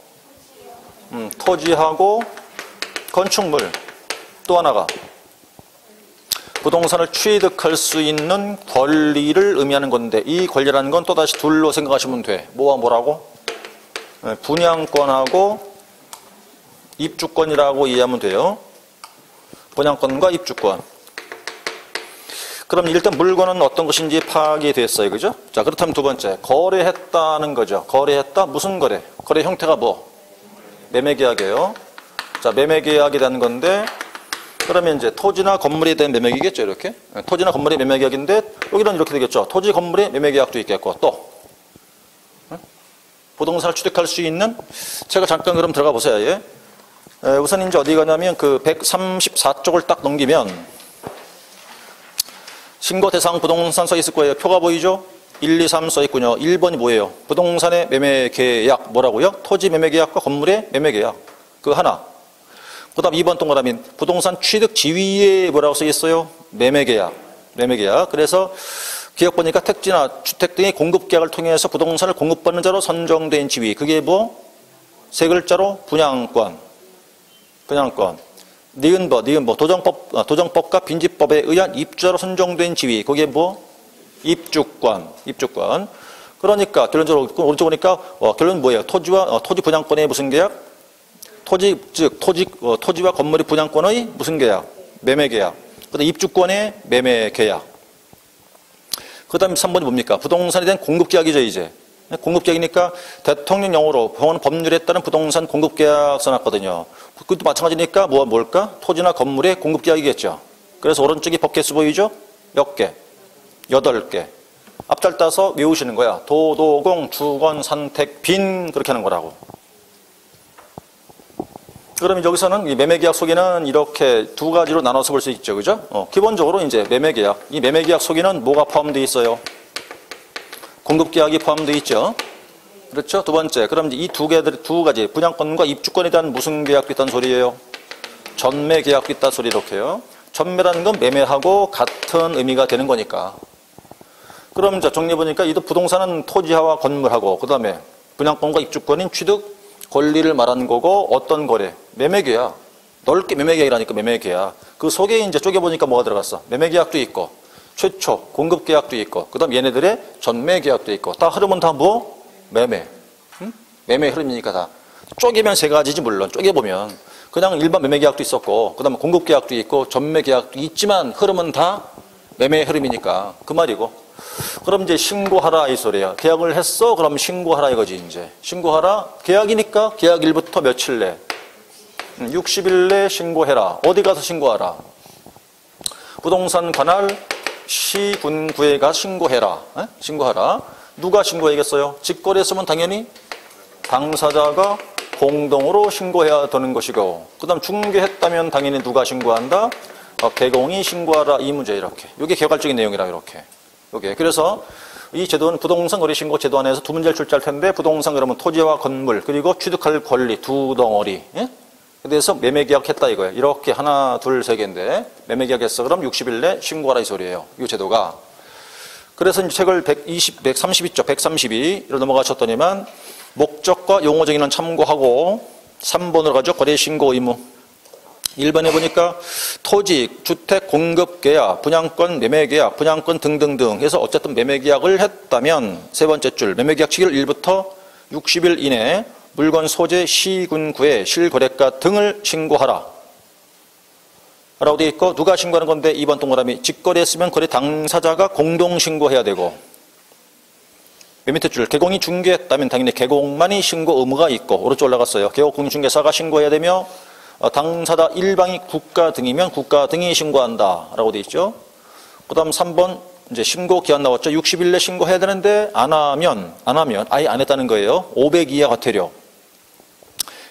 토지하고 건축물. 또 하나가 부동산을 취득할 수 있는 권리를 의미하는 건데 이 권리라는 건 또다시 둘로 생각하시면 돼. 뭐와 뭐라고? 분양권하고 입주권이라고 이해하면 돼요. 분양권과 입주권. 그럼 일단 물건은 어떤 것인지 파악이 됐어요. 그죠? 자, 그렇다면 두 번째. 거래했다는 거죠. 거래했다? 무슨 거래? 거래 형태가 뭐? 매매계약이에요. 자, 매매계약이 되는 건데 그러면 이제 토지나 건물에 대한 매매계약이겠죠. 이렇게. 토지나 건물의 매매계약인데 여기는 이렇게 되겠죠. 토지 건물의 매매계약도 있겠고 또 부동산을 취득할 수 있는 제가 잠깐 그럼 들어가 보세요. 예. 우선 이제 어디 가냐면 그 134쪽을 딱 넘기면 신고 대상 부동산 써 있을 거예요. 표가 보이죠? 1, 2, 3 써 있군요. 1번이 뭐예요? 부동산의 매매계약 뭐라고요? 토지 매매계약과 건물의 매매계약. 그 하나. 그 다음 2번 동그라미 부동산 취득 지위에 뭐라고 써 있어요? 매매계약. 매매계약. 그래서 기억 보니까 택지나 주택 등의 공급계약을 통해서 부동산을 공급받는 자로 선정된 지위. 그게 뭐? 세 글자로 분양권. 분양권. 니은버. 도정법과 빈집법에 의한 입주자로 선정된 지위. 그게 뭐? 입주권. 그러니까 결론적으로 오른쪽 보니까 결론은 뭐예요? 토지 분양권의 무슨 계약? 토지와 건물의 분양권의 무슨 계약? 매매계약. 그다음 입주권의 매매계약. 그다음 3번이 뭡니까? 부동산에 대한 공급계약이죠, 이제. 공급계약이니까 대통령령으로 법률에 따른 부동산 공급계약 써놨거든요. 그것도 마찬가지니까 뭘까? 토지나 건물의 공급계약이겠죠. 그래서 오른쪽이 법 개수 보이죠? 몇 개? 8개. 앞잘 따서 외우시는 거야. 도도공, 주건, 산택, 빈 그렇게 하는 거라고. 그러면 여기서는 이 매매계약 속에는 이렇게 2가지로 나눠서 볼 수 있죠. 그죠? 기본적으로 이제 매매계약. 이 매매계약 속에는 뭐가 포함되어 있어요? 공급계약이 포함되어 있죠. 그렇죠? 두 번째. 그럼 이제 이 2가지 분양권과 입주권에 대한 무슨 계약도 있다는 소리예요? 전매계약도 있다는 소리 이렇게요. 전매라는 건 매매하고 같은 의미가 되는 거니까. 그럼 이제 정리해보니까 이 부동산은 토지와 건물하고 그 다음에 분양권과 입주권인 취득 권리를 말하는 거고 어떤 거래? 매매계약. 넓게 매매계약이라니까 매매계약. 그 속에 이제 쪼개보니까 뭐가 들어갔어? 매매계약도 있고 최초 공급계약도 있고 그 다음 얘네들의 전매계약도 있고 다 흐름은 다 뭐? 매매. 매매 흐름이니까 다. 쪼개면 3가지지 물론 쪼개보면. 그냥 일반 매매 계약도 있었고, 그 다음에 공급 계약도 있고, 전매 계약도 있지만, 흐름은 다 매매의 흐름이니까. 그 말이고. 그럼 이제 신고하라 이 소리야. 계약을 했어? 그럼 신고하라 이거지, 이제. 신고하라? 계약이니까 계약일부터 며칠 내. 60일 내 신고해라. 어디 가서 신고하라? 부동산 관할 시, 군, 구에 가서 신고해라. 에? 신고하라. 누가 신고해야겠어요? 직거래했으면 당연히 당사자가 공동으로 신고해야 되는 것이고, 그 다음 중개했다면 당연히 누가 신고한다? 개공이 신고하라. 이 문제 이렇게. 이게 개괄적인 내용이라 이렇게. 요게. 그래서 이 제도는 부동산 거래 신고 제도 안에서 두 문제를 출제할 텐데, 부동산 그러면 토지와 건물 그리고 취득할 권리 두 덩어리. 예? 그래서 매매계약했다 이거예요. 이렇게 하나, 둘, 세 개인데 매매계약했어. 그럼 60일 내 신고하라 이 소리예요. 이 제도가. 그래서 이제 책을 132쪽, 132를 넘어가셨더니만 목적과 용어 정의는 참고하고 3번으로 가죠. 거래 신고 의무. 1번에 보니까 토지, 주택 공급 계약, 분양권, 매매 계약, 분양권 등등등 해서 어쨌든 매매 계약을 했다면 세 번째 줄 매매 계약 시기를 1부터 60일 이내 물건 소재 시, 군, 구에 실거래가 등을 신고하라 라고 되어 있고, 누가 신고하는 건데 2번 동그라미 직거래했으면 거래 당사자가 공동 신고해야 되고, 맨 밑에 줄 개공이 중개했다면 당연히 개공만이 신고 의무가 있고, 오른쪽 올라갔어요. 개공 공중개사가 신고해야 되며 당사자 일방이 국가 등이면 국가 등이 신고한다 라고 되어 있죠. 그 다음 3번 이제 신고 기한 나왔죠. 60일 내 신고해야 되는데 안 하면 아예 안 했다는 거예요. 500 이하 과태료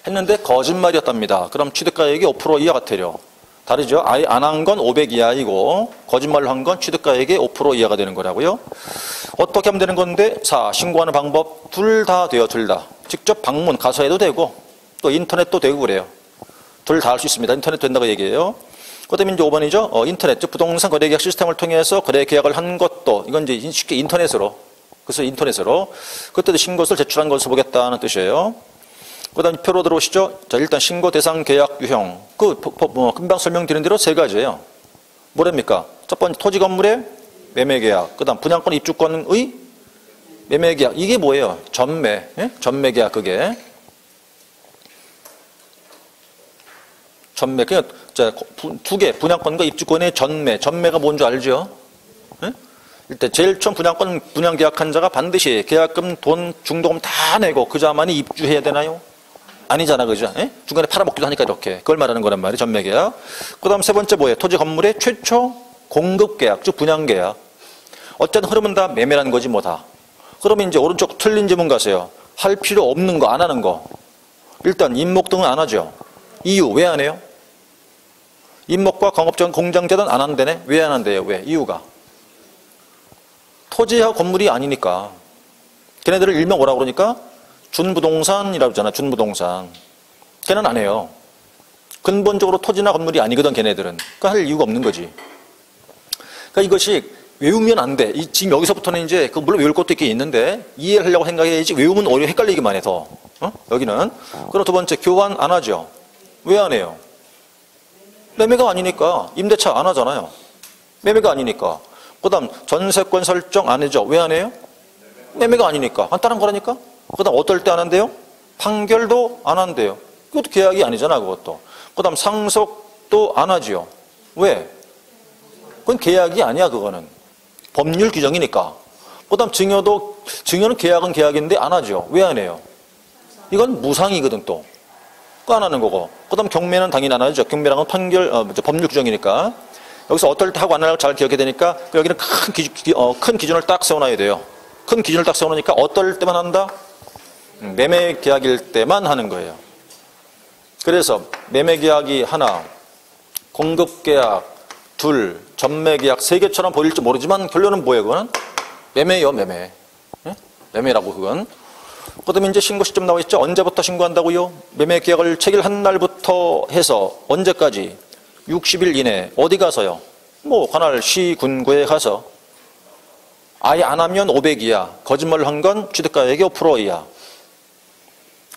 했는데 거짓말이었답니다. 그럼 취득가액이 5% 이하 과태료. 다르죠. 아예 안 한 건 500 이하이고 거짓말로 한 건 취득가액의 5% 이하가 되는 거라고요. 어떻게 하면 되는 건데, 신고하는 방법 둘 다 돼요. 둘 다. 직접 방문 가서 해도 되고 또 인터넷도 되고 그래요. 둘 다 할 수 있습니다. 인터넷 된다고 얘기해요. 그 다음에 이제 5번이죠. 인터넷, 즉 부동산 거래계약 시스템을 통해서 거래 계약을 한 것도, 이건 이제 쉽게 인터넷으로, 그래서 인터넷으로 그때도 신고서를 제출한 것을 보겠다는 뜻이에요. 그 다음에 표로 들어오시죠. 자, 일단 신고 대상 계약 유형. 금방 설명드린 대로 세 가지예요. 뭐랍니까? 첫 번째 토지 건물의 매매 계약. 그 다음 분양권 입주권의 매매 계약. 이게 뭐예요? 전매. 예? 전매 계약 그게. 전매. 그냥 두 개. 분양권과 입주권의 전매. 전매가 뭔지 알죠? 예? 일단 제일 처음 분양 계약한 자가 반드시 계약금, 돈, 중도금 다 내고 그자만이 입주해야 되나요? 아니잖아, 그죠? 예? 중간에 팔아먹기도 하니까 이렇게. 그걸 말하는 거란 말이에요, 전매계약. 그 다음 세 번째 뭐예요? 토지 건물의 최초 공급계약, 즉 분양계약. 어쨌든 흐름은 다 매매라는 거지, 뭐 다. 그러면 이제 오른쪽 틀린 질문 가세요. 할 필요 없는 거, 안 하는 거. 일단 임목 등은 안 하죠. 이유, 왜 안 해요? 임목과 광업전 공장재단 안 한다네? 왜 안 한대요? 왜? 이유가. 토지와 건물이 아니니까. 걔네들을 일명 뭐라고 그러니까? 준부동산이라고 하잖아. 준부동산. 걔는 안 해요. 근본적으로 토지나 건물이 아니거든, 걔네들은. 그러니까 할 이유가 없는 거지. 그러니까 이것이 외우면 안 돼. 지금 여기서부터는 이제 물론 외울 것도 있긴 있는데 이해하려고 생각해야지. 외우면 오히려 헷갈리기만 해서. 여기는. 그럼 두 번째, 교환 안 하죠. 왜 안 해요? 매매가 아니니까. 임대차 안 하잖아요. 매매가 아니니까. 그 다음 전세권 설정 안 해죠. 왜 안 해요? 매매가 아니니까. 간단한 거라니까. 그 다음 어떨 때 안 한대요? 판결도 안 한대요. 그것도 계약이 아니잖아, 그것도. 그 다음 상속도 안 하지요. 왜? 그건 계약이 아니야, 그거는. 법률 규정이니까. 그 다음 증여는 계약은 계약인데 안 하죠. 왜 안 해요? 이건 무상이거든, 또. 그거 안 하는 거고. 그 다음 경매는 당연히 안 하죠. 경매랑은 법률 규정이니까. 여기서 어떨 때 하고 안 하고 잘 기억해야 되니까 여기는 큰 기준을 딱 세워놔야 돼요. 큰 기준을 딱 세워놓으니까 어떨 때만 한다? 매매 계약일 때만 하는 거예요. 그래서 매매 계약이 하나, 공급 계약 둘, 전매 계약 세 개처럼 보일지 모르지만 결론은 뭐예요? 그거는 매매예요, 매매. 예? 매매라고 그건. 그다음에 이제 신고 시점 나와 있죠. 언제부터 신고한다고요? 매매 계약을 체결한 날부터 해서 언제까지? 60일 이내. 어디 가서요? 관할 시, 군구에 가서. 아예 안 하면 500 이하. 거짓말을 한 건 취득가액의 5% 이하.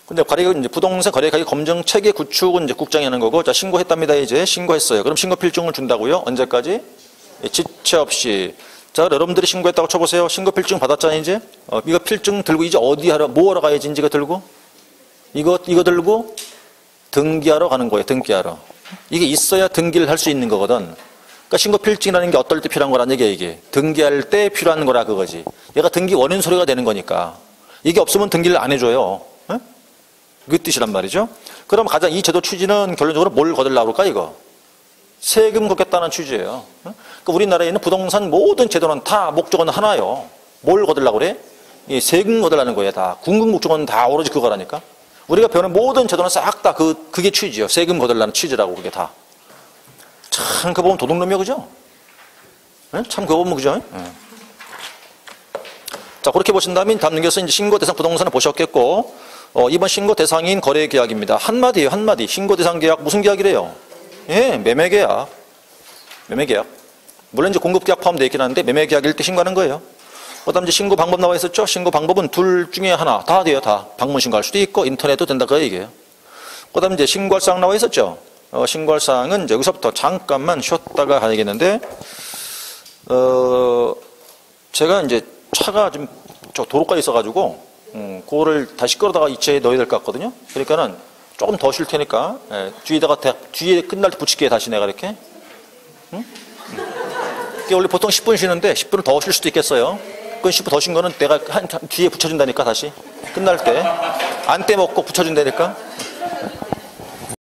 근데 이제 부동산 거래 가격 검증 체계 구축은 이제 국장이 하는 거고, 자, 신고했답니다. 이제 신고했어요. 그럼 신고 필증을 준다고요? 언제까지? 지체 없이. 자, 여러분들이 신고했다고 쳐보세요. 신고 필증 받았잖아요, 이제. 이거 필증 들고 이제 뭐 하러 가야지, 이거 들고? 이거 들고 등기하러 가는 거예요. 등기하러. 이게 있어야 등기를 할 수 있는 거거든. 그러니까 신고 필증이라는 게 어떨 때 필요한 거란 얘기야, 이게. 등기할 때 필요한 거라 그거지. 얘가 등기 원인 서류가 되는 거니까. 이게 없으면 등기를 안 해줘요. 에? 그 뜻이란 말이죠. 그럼 가장 이 제도 취지는 결론적으로 뭘 거들라고 그럴까, 이거? 세금 걷겠다는 취지예요. 그러니까 우리나라에 있는 부동산 모든 제도는 다 목적은 하나요. 뭘 거들라고 그래? 이 세금 거들라는 거예요, 다. 궁극 목적은 다 오로지 그거라니까. 우리가 배우는 모든 제도는 싹 다 그게 취지예요. 세금 거들라는 취지라고, 그게 다. 참, 그거 보면 도둑놈이야, 그죠? 네? 참, 그거 보면, 그죠? 네. 자, 그렇게 보신 다음에 다음 넘겨서 이제 신고 대상 부동산을 보셨겠고, 이번 신고 대상인 거래 계약입니다. 한마디예요, 한마디. 신고 대상 계약, 무슨 계약이래요? 예, 매매 계약. 매매 계약. 물론 이제 공급 계약 포함되어 있긴 한데, 매매 계약일 때 신고하는 거예요. 그 다음 이제 신고 방법 나와 있었죠? 신고 방법은 둘 중에 하나. 다 돼요, 다. 방문 신고할 수도 있고, 인터넷도 된다, 그 얘기예요. 그 다음 이제 신고할 사항 나와 있었죠? 신고할 사항은 이제 여기서부터 잠깐만 쉬었다가 가야겠는데, 제가 이제 차가 좀 저 도로가에 있어가지고, 그거를 다시 끌어다가 이체에 넣어야 될 것 같거든요. 그러니까는 조금 더 쉴 테니까, 뒤에 끝날 때 붙일게요, 다시 내가 이렇게. 응? 이게 원래 보통 10분 쉬는데 10분을 더 쉴 수도 있겠어요. 그 10분 더 쉰 거는 내가 뒤에 붙여준다니까, 다시. 끝날 때. 안 떼먹고 붙여준다니까.